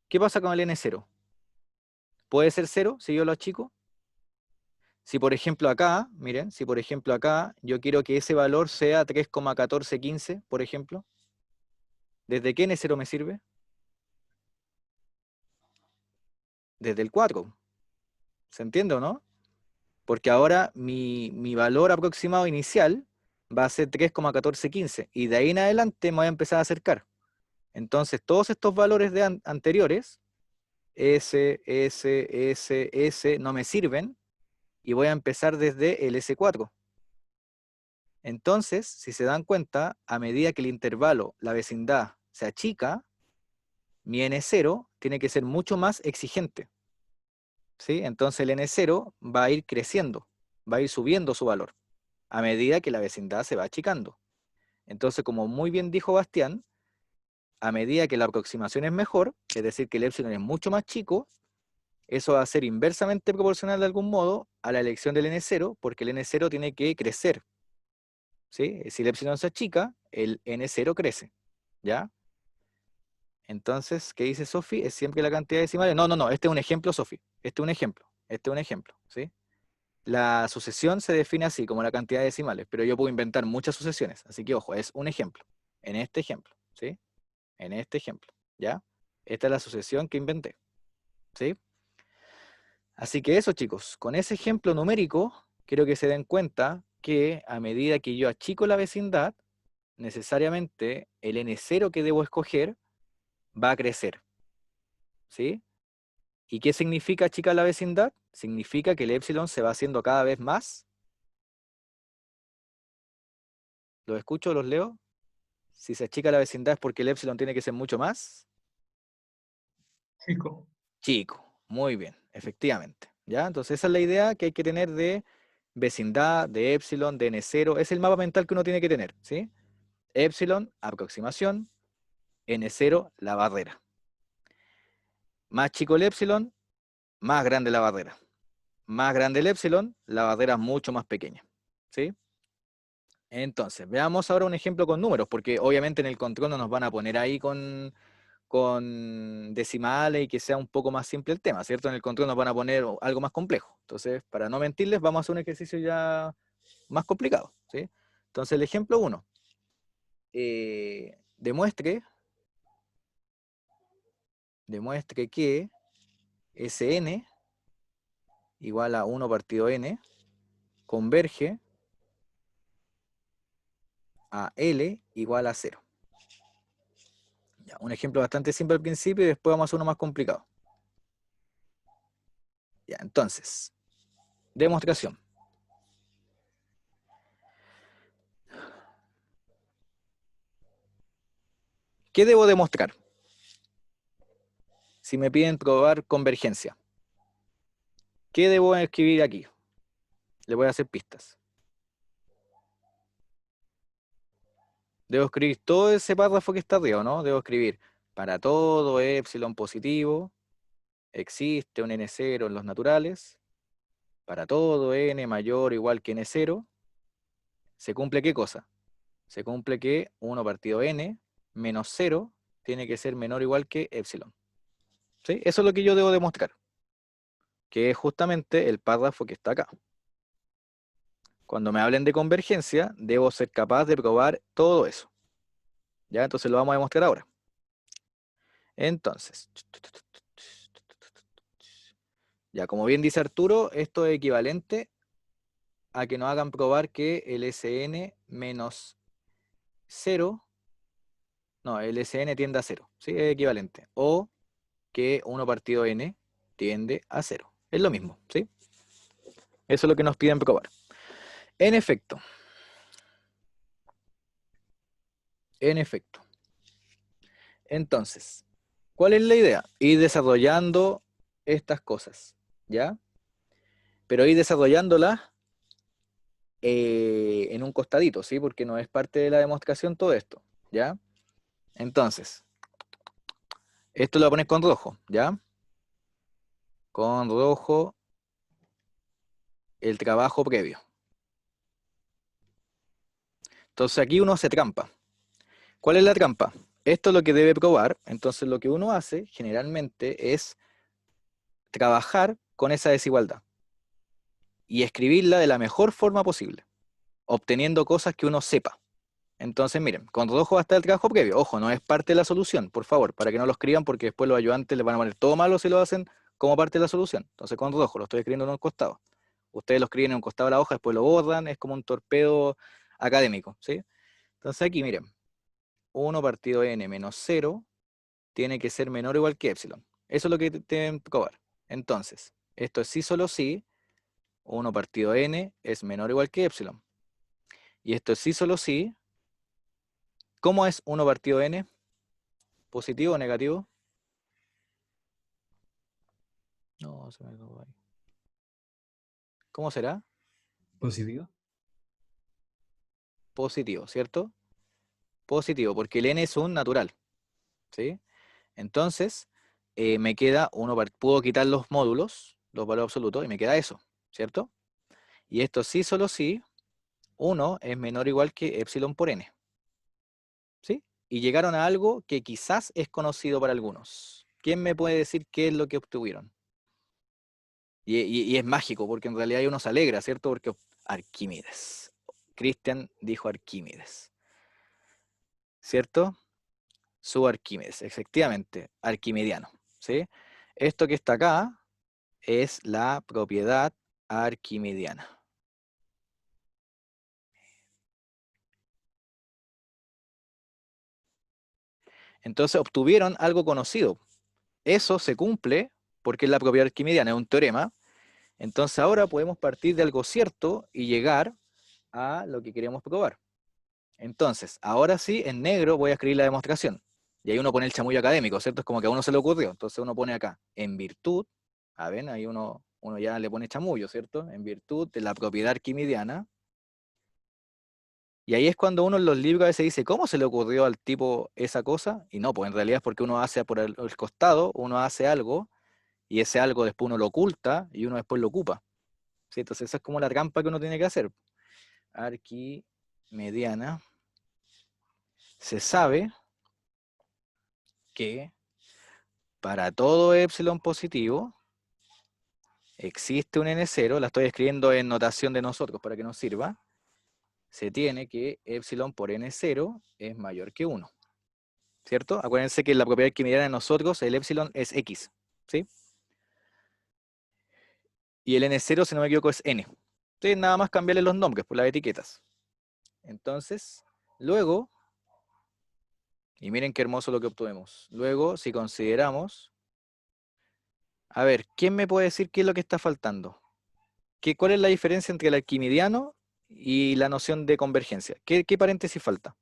¿Qué pasa con el n0? ¿Puede ser 0 si yo lo achico? Si por ejemplo acá, miren, si por ejemplo acá yo quiero que ese valor sea 3,1415, por ejemplo, ¿desde qué n0 me sirve? Desde el 4. ¿Se entiende o no? Porque ahora mi valor aproximado inicial va a ser 3,1415 y de ahí en adelante me voy a empezar a acercar. Entonces todos estos valores anteriores, S, no me sirven y voy a empezar desde el S4. Entonces, si se dan cuenta, a medida que el intervalo, la vecindad, se achica, mi N0 tiene que ser mucho más exigente. ¿Sí? Entonces el N0 va a ir creciendo, va a ir subiendo su valor a medida que la vecindad se va achicando. Entonces, como muy bien dijo Bastián, a medida que la aproximación es mejor, es decir, que el epsilon es mucho más chico, eso va a ser inversamente proporcional de algún modo a la elección del N0, porque el N0 tiene que crecer. ¿Sí? Si el epsilon se achica, el N0 crece. ¿Ya? Entonces, ¿qué dice Sofi? Es siempre la cantidad de decimales. No, no, no, este es un ejemplo, Sofi. Este es un ejemplo. Este es un ejemplo. ¿Sí? La sucesión se define así, como la cantidad de decimales, pero yo puedo inventar muchas sucesiones, así que ojo, es un ejemplo. En este ejemplo, ¿sí? En este ejemplo, ¿ya? Esta es la sucesión que inventé, ¿sí? Así que eso, chicos, con ese ejemplo numérico, quiero que se den cuenta que a medida que yo achico la vecindad, necesariamente el n0 que debo escoger va a crecer, ¿sí? ¿Y qué significa achicar la vecindad? Significa que el epsilon se va haciendo cada vez más. ¿Los escucho, los leo? Si se achica la vecindad es porque el epsilon tiene que ser mucho más Chico. chico. Muy bien, efectivamente. ¿Ya? Entonces esa es la idea que hay que tener de vecindad, de epsilon, de n0. Es el mapa mental que uno tiene que tener, ¿sí? Epsilon, aproximación, n0, la barrera. Más chico el epsilon, más grande la barrera. Más grande el epsilon, la barrera es mucho más pequeña, ¿sí? Entonces, veamos ahora un ejemplo con números, porque obviamente en el control no nos van a poner ahí con decimales y que sea un poco más simple el tema, ¿cierto? En el control nos van a poner algo más complejo. Entonces, para no mentirles, vamos a hacer un ejercicio ya más complicado, ¿sí? Entonces, el ejemplo 1. Demuestre que Sn igual a 1 partido n converge a L igual a 0. Ya, un ejemplo bastante simple al principio y después vamos a hacer uno más complicado. Ya, entonces, demostración. ¿Qué debo demostrar? Si me piden probar convergencia. ¿Qué debo escribir aquí? Le voy a hacer pistas. Debo escribir todo ese párrafo que está arriba, ¿no? Debo escribir, para todo epsilon positivo, existe un n0 en los naturales, para todo n mayor o igual que n0, ¿se cumple qué cosa? Se cumple que 1 partido n menos 0 tiene que ser menor o igual que epsilon. ¿Sí? Eso es lo que yo debo demostrar, que es justamente el párrafo que está acá. Cuando me hablen de convergencia, debo ser capaz de probar todo eso. ¿Ya? Entonces lo vamos a demostrar ahora. Entonces, ya como bien dice Arturo, esto es equivalente a que nos hagan probar que el Sn menos 0, no, el Sn tiende a 0, ¿sí? Es equivalente. O que 1 partido n tiende a 0. Es lo mismo, ¿sí? Eso es lo que nos piden probar. En efecto, entonces, ¿cuál es la idea? Ir desarrollando estas cosas, ¿ya? Pero ir desarrollándolas en un costadito, ¿sí? Porque no es parte de la demostración todo esto, ¿ya? Entonces, esto lo pones con rojo, ¿ya? Con rojo el trabajo previo. Entonces aquí uno hace trampa. ¿Cuál es la trampa? Esto es lo que debe probar, entonces lo que uno hace generalmente es trabajar con esa desigualdad y escribirla de la mejor forma posible, obteniendo cosas que uno sepa. Entonces, miren, con rojo va a estar el trabajo previo. Ojo, no es parte de la solución, por favor, para que no lo escriban porque después los ayudantes les van a poner todo malo si lo hacen como parte de la solución. Entonces, con rojo lo estoy escribiendo en un costado. Ustedes lo escriben en un costado de la hoja, después lo borran, es como un torpedo académico, ¿sí? Entonces aquí, miren, 1 partido n menos 0 tiene que ser menor o igual que epsilon. Eso es lo que deben probar. Entonces, esto es sí solo sí, 1 partido n es menor o igual que epsilon. Y esto es sí solo sí. ¿Cómo es 1 partido n? ¿Positivo o negativo? No, se me acabó ahí. ¿Cómo será? ¿Positivo? Positivo, ¿cierto? Positivo, porque el n es un natural, ¿sí? Entonces, me queda puedo quitar los módulos, los valores absolutos, y me queda eso, ¿cierto? Y esto sí, solo sí, 1 es menor o igual que epsilon por n, ¿sí? Y llegaron a algo que quizás es conocido para algunos. ¿Quién me puede decir qué es lo que obtuvieron? Y es mágico, porque en realidad uno se alegra, ¿cierto? Porque Arquímedes. Cristian dijo Arquímedes, ¿cierto? Su Arquímedes, efectivamente, arquimediano, ¿sí? Esto que está acá es la propiedad arquimediana. Entonces obtuvieron algo conocido. Eso se cumple porque es la propiedad arquimediana, es un teorema. Entonces ahora podemos partir de algo cierto y llegar a lo que queremos probar. Entonces, ahora sí, en negro voy a escribir la demostración. Y ahí uno pone el chamullo académico, ¿cierto? Es como que a uno se le ocurrió. Entonces uno pone acá, en virtud, a ver, ahí uno ya le pone chamullo, ¿cierto? En virtud de la propiedad arquimediana. Y ahí es cuando uno en los libros a veces dice, ¿cómo se le ocurrió al tipo esa cosa? Y no, pues en realidad es porque uno hace por el costado, uno hace algo, y ese algo después uno lo oculta, y uno después lo ocupa. ¿Sí? Entonces esa es como la trampa que uno tiene que hacer. Arquimediana. Se sabe que para todo epsilon positivo existe un n0, la estoy escribiendo en notación de nosotros para que nos sirva, se tiene que epsilon por n0 es mayor que 1, ¿cierto? Acuérdense que la propiedad arquimediana de nosotros, el epsilon es x, ¿sí? Y el n0, si no me equivoco, es n. Entonces nada más cambiarle los nombres por las etiquetas. Entonces, luego, y miren qué hermoso lo que obtuvimos. Luego, si consideramos, a ver, ¿quién me puede decir qué es lo que está faltando? ¿Cuál es la diferencia entre el arquimidiano y la noción de convergencia? ¿Qué paréntesis falta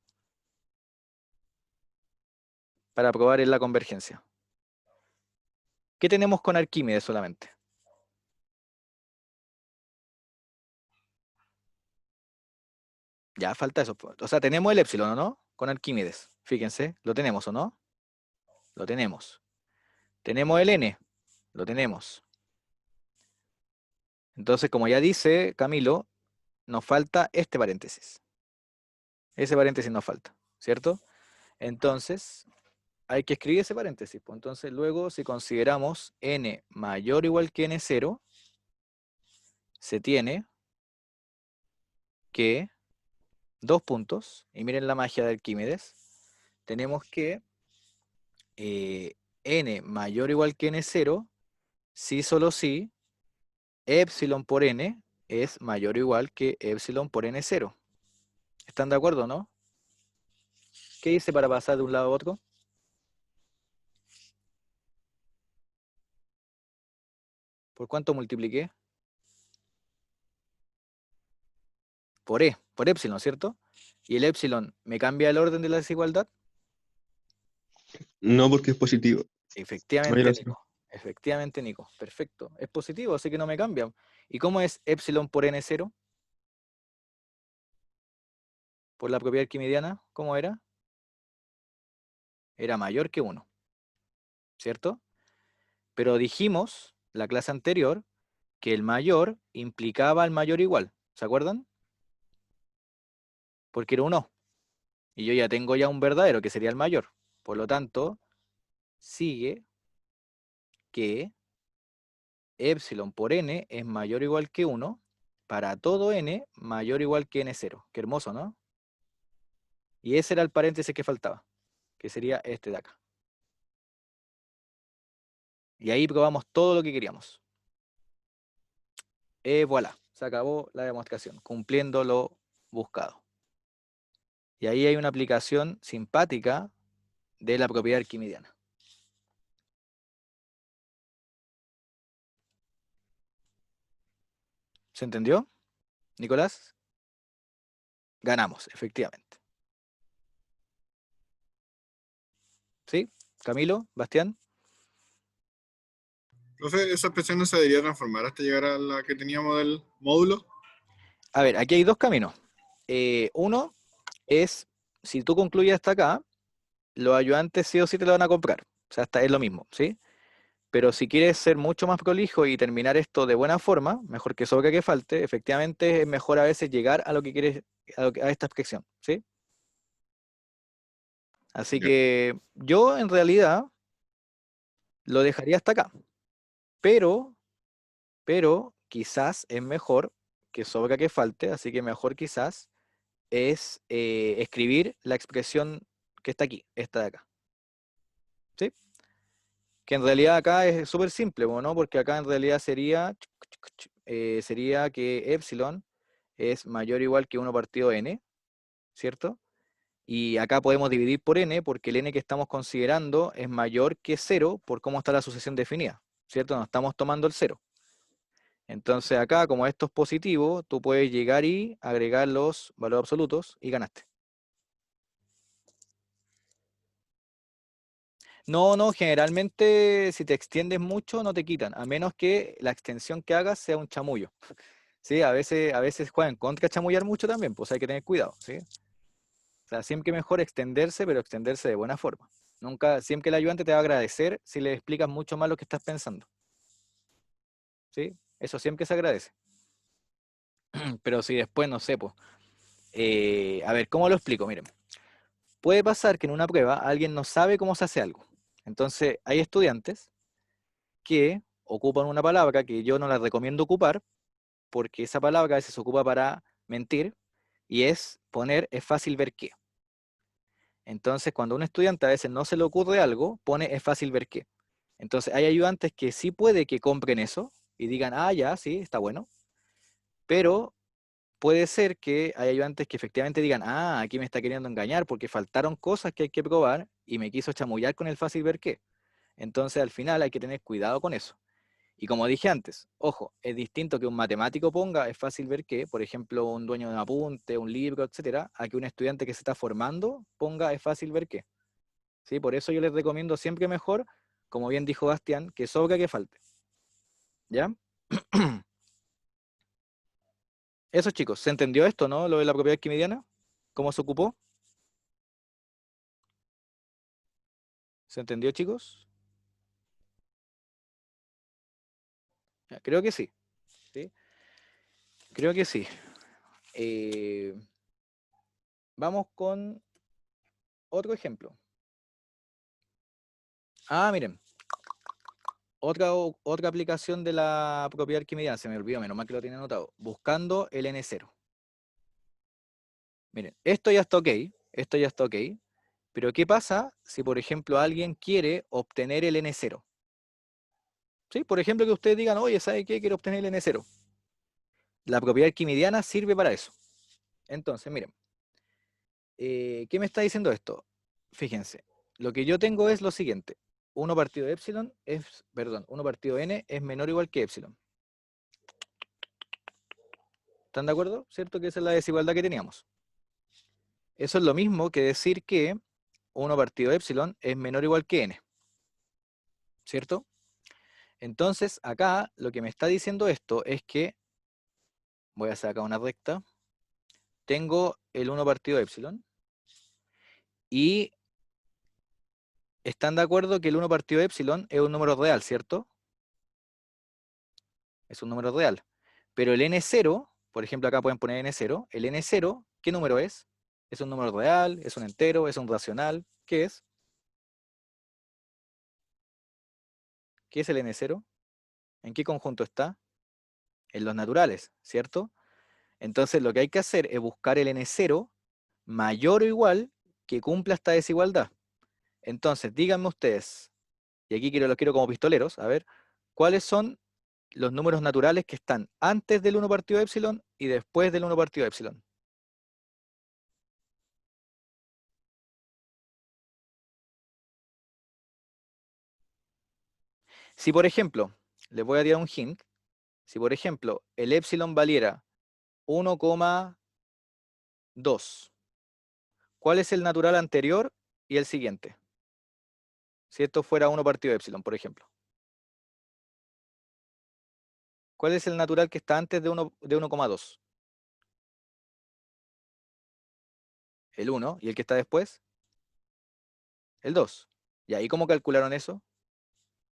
para probar en la convergencia? ¿Qué tenemos con Arquímedes solamente? Ya falta eso. O sea, tenemos el epsilon, ¿o no? Con Arquímedes. Fíjense, ¿lo tenemos o no? Lo tenemos. ¿Tenemos el n? Lo tenemos. Entonces, como ya dice Camilo, nos falta este paréntesis. Ese paréntesis nos falta, ¿cierto? Entonces, hay que escribir ese paréntesis. Pues. Entonces, luego, si consideramos n mayor o igual que n0, se tiene que, dos puntos, y miren la magia de Arquímedes, tenemos que n mayor o igual que n0, si solo si epsilon por n es mayor o igual que epsilon por n0. ¿Están de acuerdo, no? ¿Qué hice para pasar de un lado a otro? ¿Por cuánto multipliqué? Por epsilon, ¿cierto? ¿Y el epsilon me cambia el orden de la desigualdad? No, porque es positivo. Ahí Efectivamente, lo sé. Nico. Efectivamente, Nico. Perfecto. Es positivo, así que no me cambia. ¿Y cómo es epsilon por n0? Por la propiedad arquimidiana, ¿cómo era? Era mayor que 1, ¿cierto? Pero dijimos, la clase anterior, que el mayor implicaba al mayor igual. ¿Se acuerdan? Porque era un O. Y yo ya tengo ya un verdadero, que sería el mayor. Por lo tanto, sigue que epsilon por n es mayor o igual que 1 para todo n mayor o igual que n0. Qué hermoso, ¿no? Y ese era el paréntesis que faltaba, que sería este de acá. Y ahí probamos todo lo que queríamos. Voilà, se acabó la demostración, cumpliendo lo buscado. Y ahí hay una aplicación simpática de la propiedad arquimidiana. ¿Se entendió, Nicolás? Ganamos, efectivamente. ¿Sí? Camilo, Bastián. Profe, esa expresión no se debería transformar hasta llegar a la que teníamos del módulo. A ver, aquí hay dos caminos. Uno es, si tú concluyes hasta acá, los ayudantes sí o sí te lo van a comprar. O sea, es lo mismo, ¿sí? Pero si quieres ser mucho más prolijo y terminar esto de buena forma, mejor que sobra que falte, efectivamente es mejor a veces llegar a lo que quieres, a esta expresión, ¿sí? Así Ya. que yo en realidad lo dejaría hasta acá. Pero, pero quizás es mejor que sobra que falte, así que mejor quizás es escribir la expresión que está aquí, esta de acá. ¿Sí? Que en realidad acá es súper simple, ¿no? Porque acá en realidad sería que epsilon es mayor o igual que 1 partido n, ¿cierto? Y acá podemos dividir por n porque el n que estamos considerando es mayor que 0 por cómo está la sucesión definida, ¿cierto? No estamos tomando el 0. Entonces acá, como esto es positivo, tú puedes llegar y agregar los valores absolutos y ganaste. No, no, generalmente si te extiendes mucho no te quitan, a menos que la extensión que hagas sea un chamullo. Sí, a veces juegan contra chamullar mucho también, pues hay que tener cuidado, ¿sí? O sea, siempre mejor extenderse, pero extenderse de buena forma. Nunca, siempre el ayudante te va a agradecer si le explicas mucho más lo que estás pensando. ¿Sí? Eso siempre se agradece. Pero si después, no sé, pues. A ver, ¿cómo lo explico? Miren. Puede pasar que en una prueba alguien no sabe cómo se hace algo. Entonces, hay estudiantes que ocupan una palabra que yo no la recomiendo ocupar, porque esa palabra a veces se ocupa para mentir, y es poner es fácil ver qué. Entonces, cuando a un estudiante a veces no se le ocurre algo, pone es fácil ver qué. Entonces, hay ayudantes que sí puede que compren eso y digan, ah, ya, sí, está bueno, pero puede ser que hay ayudantes que efectivamente digan, ah, aquí me está queriendo engañar porque faltaron cosas que hay que probar y me quiso chamullar con el fácil ver qué. Entonces, al final hay que tener cuidado con eso. Y como dije antes, ojo, es distinto que un matemático ponga, es fácil ver que, por ejemplo, un dueño de un apunte, un libro, etcétera, a que un estudiante que se está formando ponga, es fácil ver qué. ¿Sí? Por eso yo les recomiendo siempre mejor, como bien dijo Bastián, que sobra que falte. ¿Ya? Eso, chicos, ¿se entendió esto, no? Lo de la propiedad arquimidiana, ¿cómo se ocupó? ¿Se entendió, chicos? Ya, creo que sí. ¿Sí? Creo que sí. Vamos con otro ejemplo. Ah, miren. Otra aplicación de la propiedad arquimediana. Se me olvidó, menos mal que lo tiene anotado. Buscando el N0. Miren, esto ya está ok. Esto ya está ok. Pero ¿qué pasa si, por ejemplo, alguien quiere obtener el N0? ¿Sí? Por ejemplo, que ustedes digan, oye, ¿sabe qué? Quiero obtener el N0. La propiedad arquimediana sirve para eso. Entonces, miren. ¿Qué me está diciendo esto? Fíjense, lo que yo tengo es lo siguiente. 1 partido epsilon es, perdón, 1 partido n es menor o igual que epsilon. ¿Están de acuerdo? ¿Cierto? Que esa es la desigualdad que teníamos. Eso es lo mismo que decir que 1 partido epsilon es menor o igual que n. ¿Cierto? Entonces, acá lo que me está diciendo esto es que, voy a hacer acá una recta, tengo el 1 partido epsilon y están de acuerdo que el 1 partido epsilon es un número real, ¿cierto? Es un número real. Pero el n0, por ejemplo, acá pueden poner n0, el n0, ¿qué número es? ¿Es un número real? ¿Es un entero? ¿Es un racional? ¿Qué es? ¿Qué es el n0? ¿En qué conjunto está? En los naturales, ¿cierto? Entonces lo que hay que hacer es buscar el n0 mayor o igual que cumpla esta desigualdad. Entonces, díganme ustedes, y aquí los quiero como pistoleros, a ver, ¿cuáles son los números naturales que están antes del 1 partido epsilon y después del 1 partido epsilon? Si por ejemplo, les voy a dar un hint, si por ejemplo el epsilon valiera 1,2, ¿cuál es el natural anterior y el siguiente? Si esto fuera 1 partido epsilon, por ejemplo. ¿Cuál es el natural que está antes de 1,2? El 1, ¿y el que está después? El 2. ¿Y ahí cómo calcularon eso?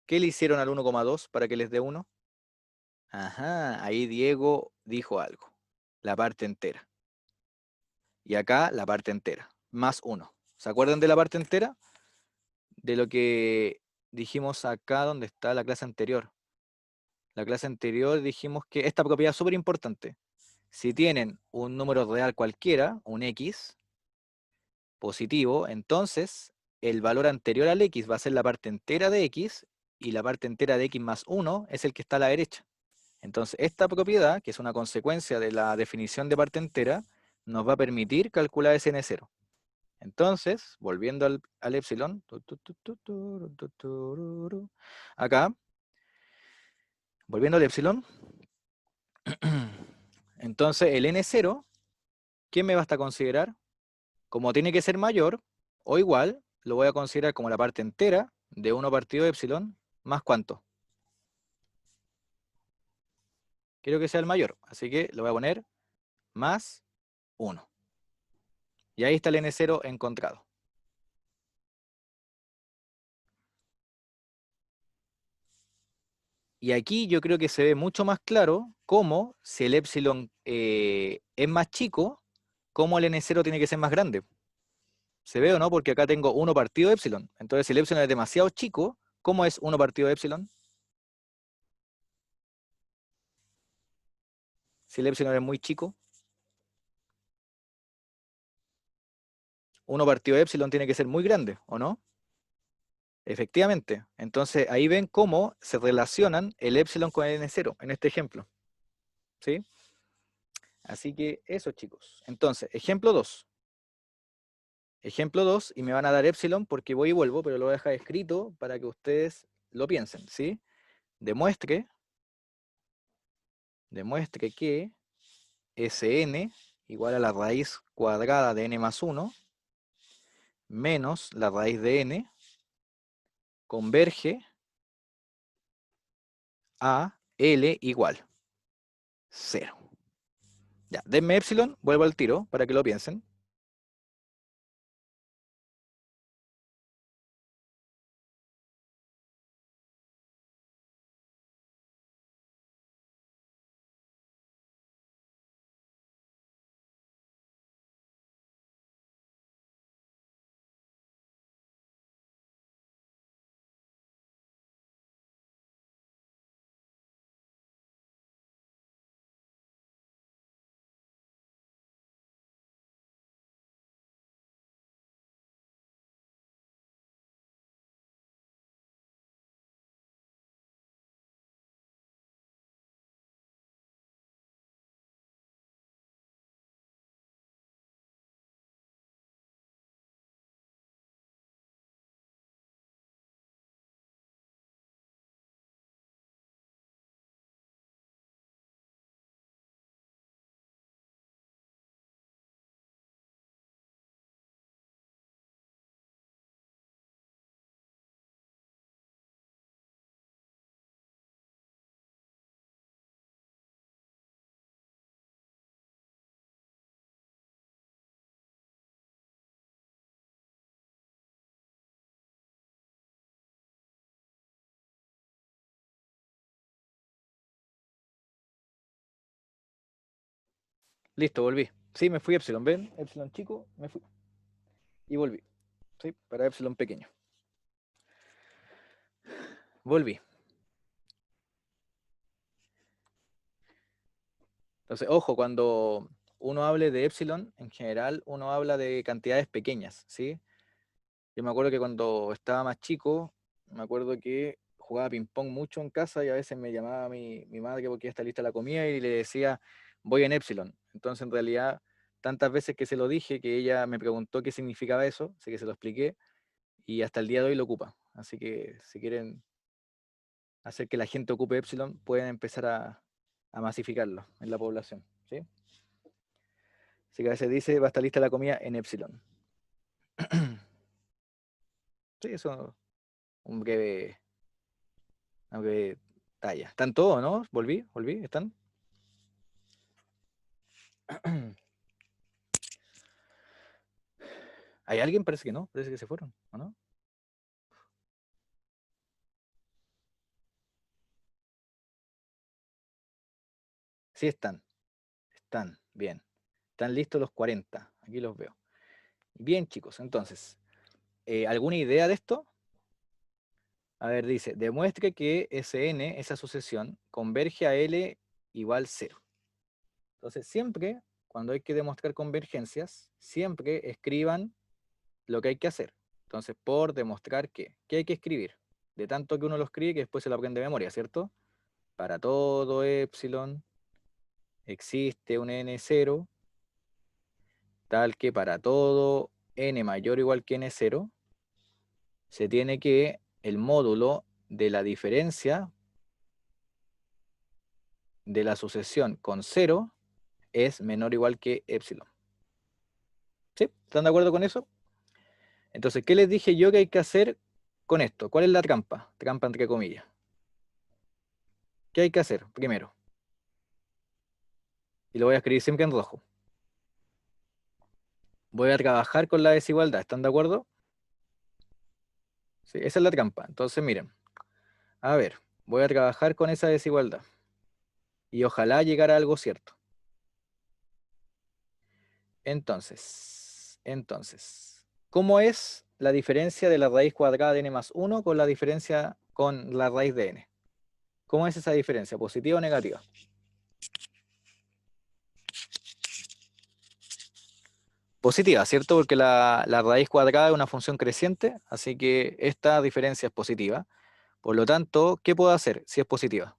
¿Qué le hicieron al 1,2 para que les dé 1? Ajá, ahí Diego dijo algo. La parte entera. Y acá la parte entera, más 1. ¿Se acuerdan de la parte entera? De lo que dijimos acá donde está la clase anterior. La clase anterior dijimos que esta propiedad es súper importante. Si tienen un número real cualquiera, un x positivo, entonces el valor anterior al x va a ser la parte entera de x y la parte entera de x más 1 es el que está a la derecha. Entonces esta propiedad, que es una consecuencia de la definición de parte entera, nos va a permitir calcular ese n0. Entonces, volviendo al epsilon, acá, volviendo al epsilon, entonces el n0, ¿qué me basta considerar? Como tiene que ser mayor o igual, lo voy a considerar como la parte entera de 1 partido epsilon, más ¿cuánto? Quiero que sea el mayor, así que lo voy a poner más 1. Y ahí está el n0 encontrado. Y aquí yo creo que se ve mucho más claro cómo, si el epsilon es más chico, cómo el n0 tiene que ser más grande. ¿Se ve o no? Porque acá tengo 1 partido de epsilon. Entonces, si el epsilon es demasiado chico, ¿cómo es 1 partido de epsilon? Si el epsilon es muy chico, 1 partido de epsilon tiene que ser muy grande, ¿o no? Efectivamente. Entonces, ahí ven cómo se relacionan el epsilon con el n0 en este ejemplo. ¿Sí? Así que eso, chicos. Entonces, ejemplo 2. Ejemplo 2, y me van a dar epsilon porque voy y vuelvo, pero lo voy a dejar escrito para que ustedes lo piensen, ¿sí? Demuestre que Sn igual a la raíz cuadrada de n más 1 menos la raíz de n converge a L igual 0. Ya, denme epsilon, vuelvo al tiro para que lo piensen. Listo, volví. Sí, me fui epsilon. ¿Ven? Epsilon chico, me fui. Y volví. ¿Sí? Para epsilon pequeño. Volví. Entonces, ojo, cuando uno hable de epsilon, en general, uno habla de cantidades pequeñas, ¿sí? Yo me acuerdo que cuando estaba más chico, me acuerdo que jugaba ping-pong mucho en casa y a veces me llamaba mi madre porque ya está lista la comida y le decía, voy en epsilon. Entonces, en realidad, tantas veces que se lo dije que ella me preguntó qué significaba eso, así que se lo expliqué y hasta el día de hoy lo ocupa. Así que si quieren hacer que la gente ocupe epsilon, pueden empezar a masificarlo en la población, ¿sí? Así que a veces dice, va a estar lista la comida en epsilon. Sí, eso un breve, una breve talla. ¿Están todos, no? Volví, ¿están? ¿Hay alguien? Parece que no, parece que se fueron, ¿o no? Sí están, bien. Están listos los 40, aquí los veo. Bien, chicos, entonces, ¿alguna idea de esto? A ver, dice, demuestre que Sn, esa sucesión, converge a L igual 0. Entonces, siempre, cuando hay que demostrar convergencias, siempre escriban lo que hay que hacer. Entonces, por demostrar que, ¿qué hay que escribir? De tanto que uno lo escribe que después se lo aprende de memoria, ¿cierto? Para todo epsilon existe un n0, tal que para todo n mayor o igual que n0, se tiene que el módulo de la diferencia de la sucesión con 0 es menor o igual que epsilon. ¿Sí? ¿Están de acuerdo con eso? Entonces, ¿qué les dije yo que hay que hacer con esto? ¿Cuál es la trampa? Trampa entre comillas. ¿Qué hay que hacer primero? Y lo voy a escribir siempre en rojo. Voy a trabajar con la desigualdad. ¿Están de acuerdo? Sí, esa es la trampa. Entonces, miren. A ver, voy a trabajar con esa desigualdad. Y ojalá llegar a algo cierto. Entonces, ¿cómo es la diferencia de la raíz cuadrada de n más 1 con la diferencia con la raíz de n? ¿Cómo es esa diferencia? ¿Positiva o negativa? Positiva, ¿cierto? Porque la raíz cuadrada es una función creciente, así que esta diferencia es positiva. Por lo tanto, ¿qué puedo hacer si es positiva?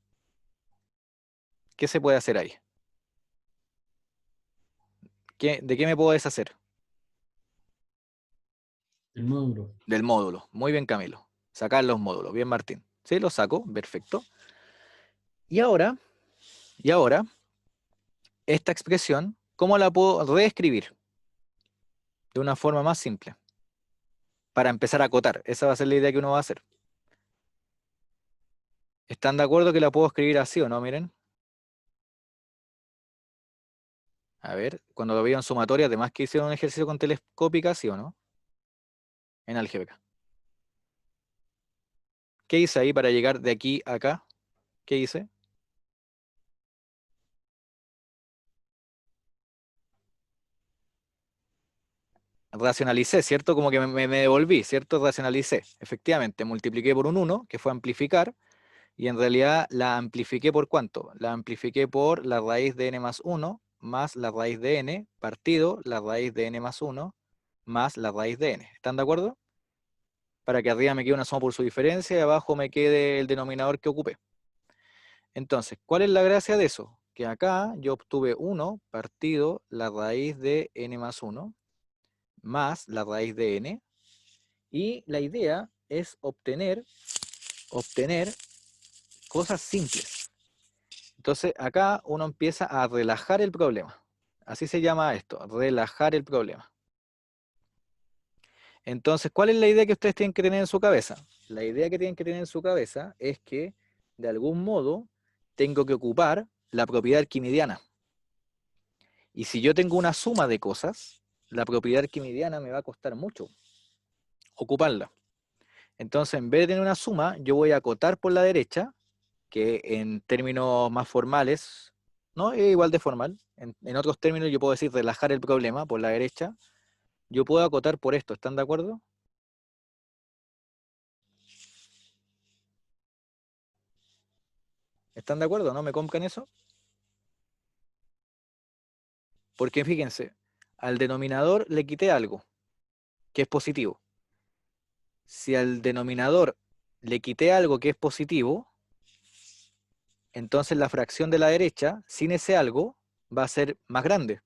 ¿Qué se puede hacer ahí? ¿De qué me puedo deshacer? El módulo. Del módulo. Muy bien, Camilo. Sacar los módulos. Bien, Martín. Sí, los saco. Perfecto. Y ahora, esta expresión, ¿cómo la puedo reescribir? De una forma más simple. Para empezar a acotar. Esa va a ser la idea que uno va a hacer. ¿Están de acuerdo que la puedo escribir así o no? Miren. A ver, cuando lo vean sumatoria, además que hicieron un ejercicio con telescópica, ¿sí o no? En álgebra. ¿Qué hice ahí para llegar de aquí a acá? ¿Qué hice? Racionalicé, ¿cierto? Como que me devolví, ¿cierto? Racionalicé. Efectivamente, multipliqué por un 1, que fue amplificar, y en realidad la amplifiqué por ¿cuánto? La amplifiqué por la raíz de n más 1 más la raíz de n partido la raíz de n más 1 más la raíz de n. ¿Están de acuerdo? Para que arriba me quede una suma por su diferencia y abajo me quede el denominador que ocupé. Entonces, ¿cuál es la gracia de eso? Que acá yo obtuve 1 partido la raíz de n más 1 más la raíz de n, y la idea es obtener cosas simples. Entonces acá uno empieza a relajar el problema. Así se llama esto, relajar el problema. Entonces, ¿cuál es la idea que ustedes tienen que tener en su cabeza? La idea que tienen que tener en su cabeza es que, de algún modo, tengo que ocupar la propiedad arquimidiana. Y si yo tengo una suma de cosas, la propiedad arquimidiana me va a costar mucho ocuparla. Entonces, en vez de tener una suma, yo voy a acotar por la derecha, que en términos más formales ¿no? Es igual de formal. En otros términos yo puedo decir relajar el problema por la derecha. Yo puedo acotar por esto, ¿están de acuerdo? ¿Están de acuerdo? ¿No me compran eso? Porque fíjense, al denominador le quité algo, que es positivo. Si al denominador le quité algo que es positivo, entonces la fracción de la derecha, sin ese algo, va a ser más grande.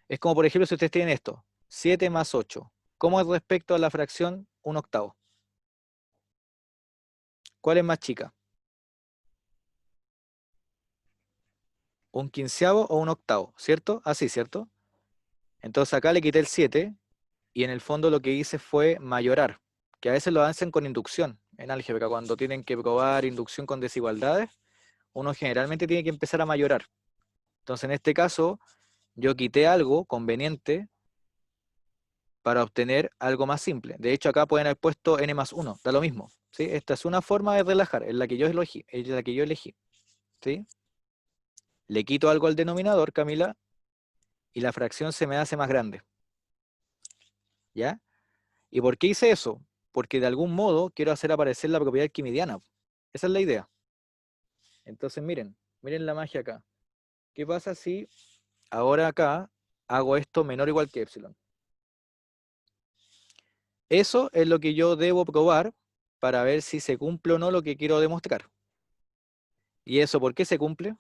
Es como, por ejemplo, si ustedes tienen esto, 7 más 8. ¿Cómo es respecto a la fracción 1/8? ¿Cuál es más chica? ¿Un quinceavo o un octavo? ¿Cierto? Así, ¿cierto? Entonces acá le quité el 7 y en el fondo lo que hice fue mayorar, que a veces lo hacen con inducción en álgebra, cuando tienen que probar inducción con desigualdades, uno generalmente tiene que empezar a mayorar. Entonces en este caso yo quité algo conveniente para obtener algo más simple. De hecho acá pueden haber puesto n más 1, da lo mismo, ¿sí? Esta es una forma de relajar, es la que yo elegí, ¿sí? Le quito algo al denominador, Camila, y la fracción se me hace más grande. ¿Ya? ¿Y por qué hice eso? Porque de algún modo quiero hacer aparecer la propiedad arquimidiana. Esa es la idea. Entonces miren la magia acá. ¿Qué pasa si ahora acá hago esto menor o igual que epsilon? Eso es lo que yo debo probar para ver si se cumple o no lo que quiero demostrar. ¿Y eso por qué se cumple?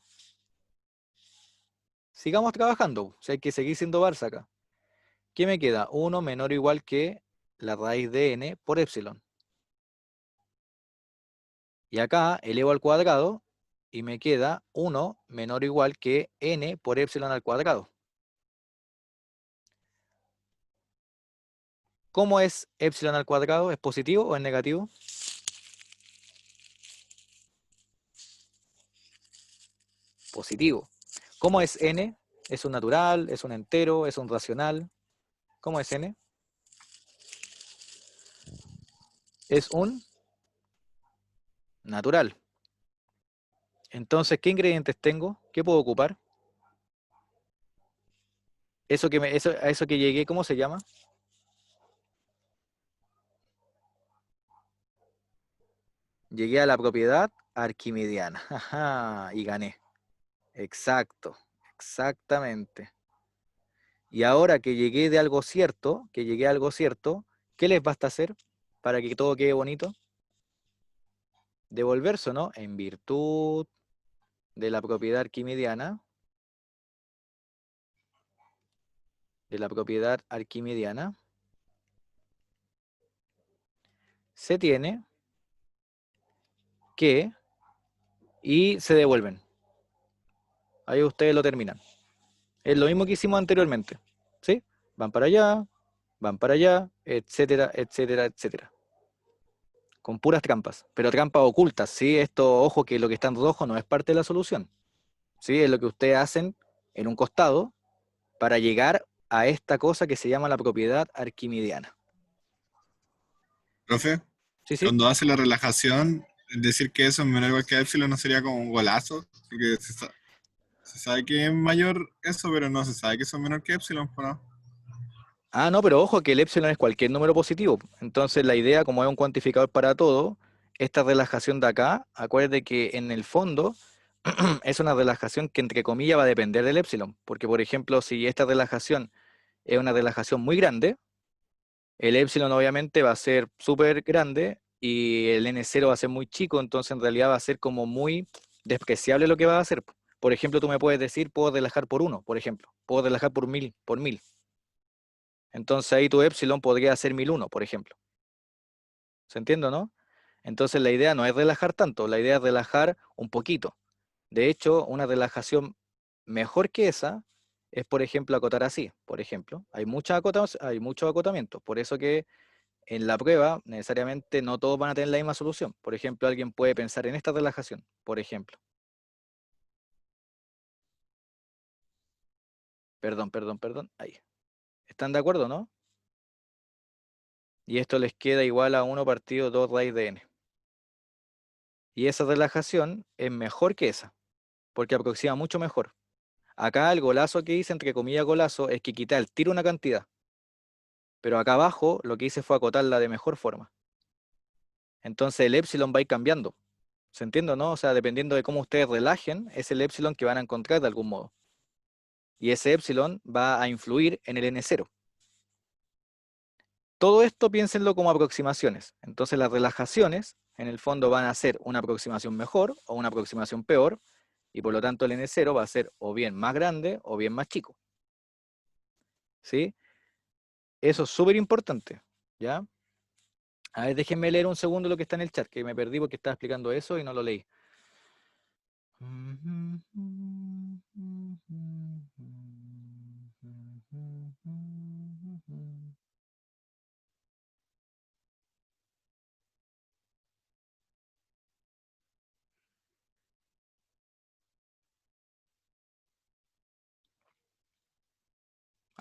Sigamos trabajando, si hay que seguir siendo Barça acá. ¿Qué me queda? 1 menor o igual que la raíz de n por epsilon. Y acá elevo al cuadrado y me queda 1 menor o igual que n por epsilon al cuadrado. ¿Cómo es epsilon al cuadrado? ¿Es positivo o es negativo? Positivo. ¿Cómo es n? ¿Es un natural? ¿Es un entero? ¿Es un racional? ¿Cómo es n? Es un natural. Entonces, ¿qué ingredientes tengo? ¿Qué puedo ocupar? A eso que llegué, ¿cómo se llama? Llegué a la propiedad arquimidiana. Ajá, y gané. Exacto, exactamente. Y ahora que llegué a algo cierto, ¿qué les basta hacer para que todo quede bonito? Devolverse, ¿no? En virtud de la propiedad arquimidiana, se tiene que, y se devuelven. Ahí ustedes lo terminan. Es lo mismo que hicimos anteriormente, ¿sí? Van para allá, etcétera, etcétera, etcétera. Con puras trampas, pero trampas ocultas, ¿sí? Esto, ojo, que lo que está en rojo no es parte de la solución, ¿sí? Es lo que ustedes hacen en un costado para llegar a esta cosa que se llama la propiedad arquimidiana. Profe, ¿Sí, sí? cuando hace la relajación, decir que eso es menor o igual que epsilon no sería como un golazo, porque se sabe que es mayor eso, pero no se sabe que eso es menor que epsilon, ¿pues no? Ah, no, pero ojo que el epsilon es cualquier número positivo. Entonces la idea, como es un cuantificador para todo, esta relajación de acá, acuérdate que en el fondo es una relajación que entre comillas va a depender del epsilon. Porque por ejemplo, si esta relajación es una relajación muy grande, el epsilon obviamente va a ser súper grande y el n0 va a ser muy chico, entonces en realidad va a ser como muy despreciable lo que va a hacer. Por ejemplo, tú me puedes decir, puedo relajar por 1, por ejemplo. Puedo relajar por 1000, por 1000. Entonces ahí tu epsilon podría ser 1001, por ejemplo. ¿Se entiende, no? Entonces la idea no es relajar tanto, la idea es relajar un poquito. De hecho, una relajación mejor que esa es, por ejemplo, acotar así. Por ejemplo, hay muchos acotamientos. Por eso que en la prueba, necesariamente no todos van a tener la misma solución. Por ejemplo, alguien puede pensar en esta relajación, por ejemplo. Perdón. Ahí. ¿Están de acuerdo, no? Y esto les queda igual a 1 partido 2 raíz de n. Y esa relajación es mejor que esa. porque aproxima mucho mejor. Acá el golazo que hice, entre comillas golazo, es que quité al tiro una cantidad. Pero acá abajo lo que hice fue acotarla de mejor forma. Entonces el epsilon va a ir cambiando. ¿Se entiende, no? O sea, dependiendo de cómo ustedes relajen, es el epsilon que van a encontrar de algún modo. Y ese epsilon va a influir en el N0. Todo esto piénsenlo como aproximaciones. Entonces las relajaciones, en el fondo, van a ser una aproximación mejor o una aproximación peor, y por lo tanto el N0 va a ser o bien más grande o bien más chico. ¿Sí? Eso es súper importante, ¿ya? A ver, déjenme leer un segundo lo que está en el chat, que me perdí porque estaba explicando eso y no lo leí.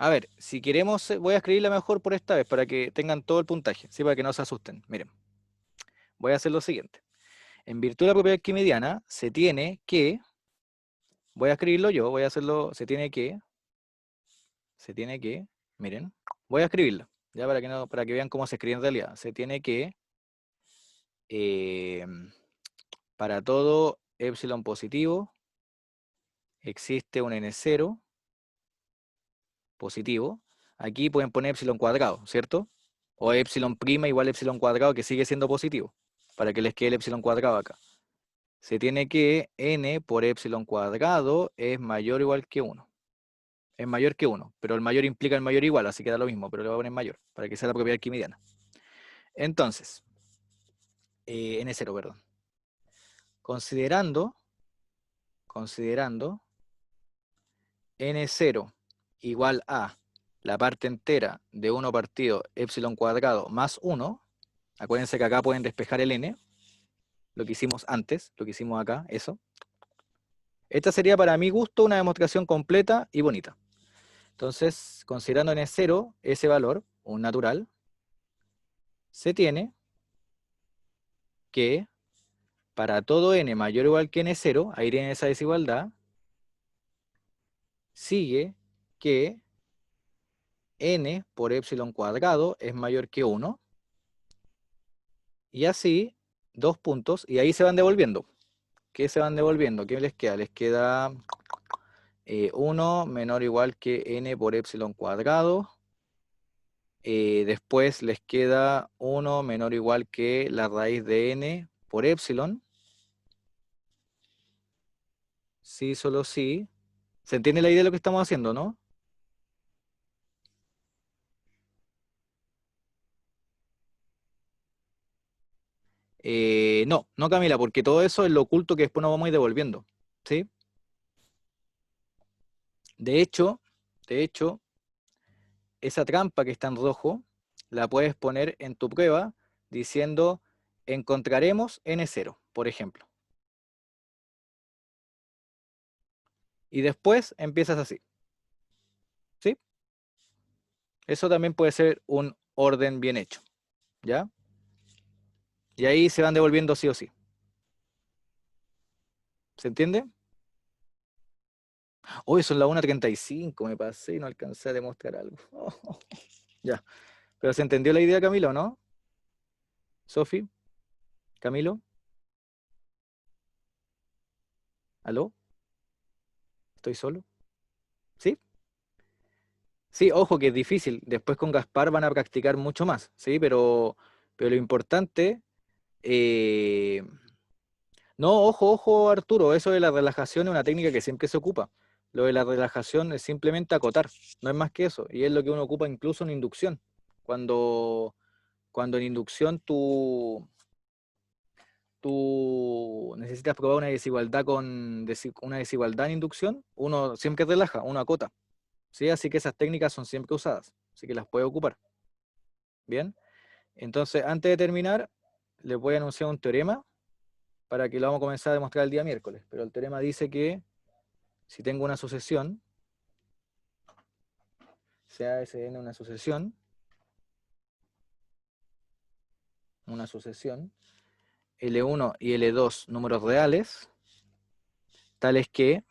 A ver, si queremos, voy a escribirla mejor por esta vez para que tengan todo el puntaje, ¿sí? Para que no se asusten. Miren, voy a hacer lo siguiente. En virtud de la propiedad quimidiana, se tiene que, voy a escribirlo yo, voy a hacerlo, se tiene que, miren, voy a escribirlo, ya para que, no, para que vean cómo se escribe en realidad. Se tiene que, para todo epsilon positivo, existe un n0 positivo. Aquí pueden poner epsilon cuadrado, ¿cierto? O epsilon prima igual a epsilon cuadrado, que sigue siendo positivo, para que les quede el epsilon cuadrado acá. Se tiene que n por epsilon cuadrado es mayor o igual que 1. Es mayor que 1, pero el mayor implica el mayor igual, así que da lo mismo, pero le voy a poner mayor, para que sea la propiedad quimidiana. Entonces, n0, perdón. Considerando n0 igual a la parte entera de 1 partido epsilon cuadrado más 1, acuérdense que acá pueden despejar el n, lo que hicimos antes, lo que hicimos acá, eso. Esta sería para mi gusto una demostración completa y bonita. Entonces, considerando n0 ese valor, un natural, se tiene que para todo n mayor o igual que n0, ahí tienen esa desigualdad, sigue que n por epsilon cuadrado es mayor que 1, y así, dos puntos, y ahí se van devolviendo. ¿Qué se van devolviendo? ¿Qué les queda? Les queda 1 menor o igual que n por epsilon cuadrado. Después les queda 1 menor o igual que la raíz de n por epsilon. Sí, solo sí. ¿Se entiende la idea de lo que estamos haciendo, no? No, no Camila, porque todo eso es lo oculto que después nos vamos a ir devolviendo. ¿Sí? De hecho, esa trampa que está en rojo, la puedes poner en tu prueba diciendo encontraremos n0, por ejemplo. Y después empiezas así. ¿Sí? Eso también puede ser un orden bien hecho. ¿Ya? Y ahí se van devolviendo sí o sí. ¿Se entiende? Hoy son las 1:35, me pasé y no alcancé a demostrar algo. Ya. Pero ¿se entendió la idea, Camilo, no? ¿Sofi? ¿Camilo? ¿Aló? ¿Estoy solo? ¿Sí? Sí, ojo que es difícil. Después con Gaspar van a practicar mucho más, ¿sí? Pero lo importante... No, ojo, Arturo, eso de la relajación es una técnica que siempre se ocupa. Lo de la relajación es simplemente acotar, no es más que eso. Y es lo que uno ocupa incluso en inducción. Cuando en inducción tú necesitas probar una desigualdad una desigualdad en inducción, uno siempre relaja, uno acota. ¿Sí? Así que esas técnicas son siempre usadas, así que las puede ocupar. Bien, entonces antes de terminar, les voy a anunciar un teorema para que lo vamos a comenzar a demostrar el día miércoles. Pero el teorema dice que si tengo una sucesión, sea Sn una sucesión, L1 y L2 números reales, tales que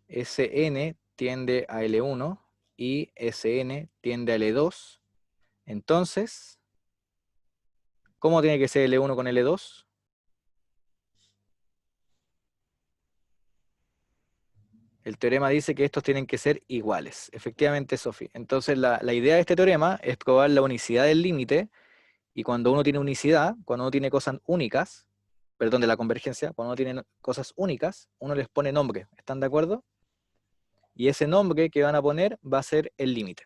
Sn tiende a L1 y Sn tiende a L2. Entonces, ¿cómo tiene que ser L1 con L2? El teorema dice que estos tienen que ser iguales. Efectivamente, Sofi. Entonces, la idea de este teorema es probar la unicidad del límite, y cuando uno tiene unicidad, cuando uno tiene cosas únicas, perdón, de la convergencia, cuando uno tiene cosas únicas, uno les pone nombre. ¿Están de acuerdo? Y ese nombre que van a poner va a ser el límite.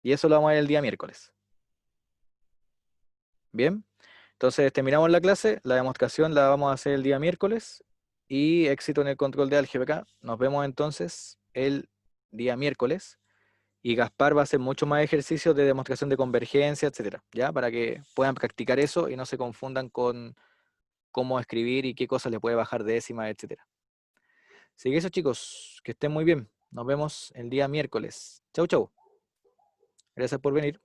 Y eso lo vamos a ver el día miércoles. Bien, entonces terminamos la clase, la demostración la vamos a hacer el día miércoles, y éxito en el control de álgebra. Nos vemos entonces el día miércoles, y Gaspar va a hacer mucho más ejercicios de demostración de convergencia, etcétera, ¿ya? Para que puedan practicar eso y no se confundan con cómo escribir y qué cosas le puede bajar décimas, etcétera. Así que eso, chicos, que estén muy bien. Nos vemos el día miércoles. Chau, chau. Gracias por venir.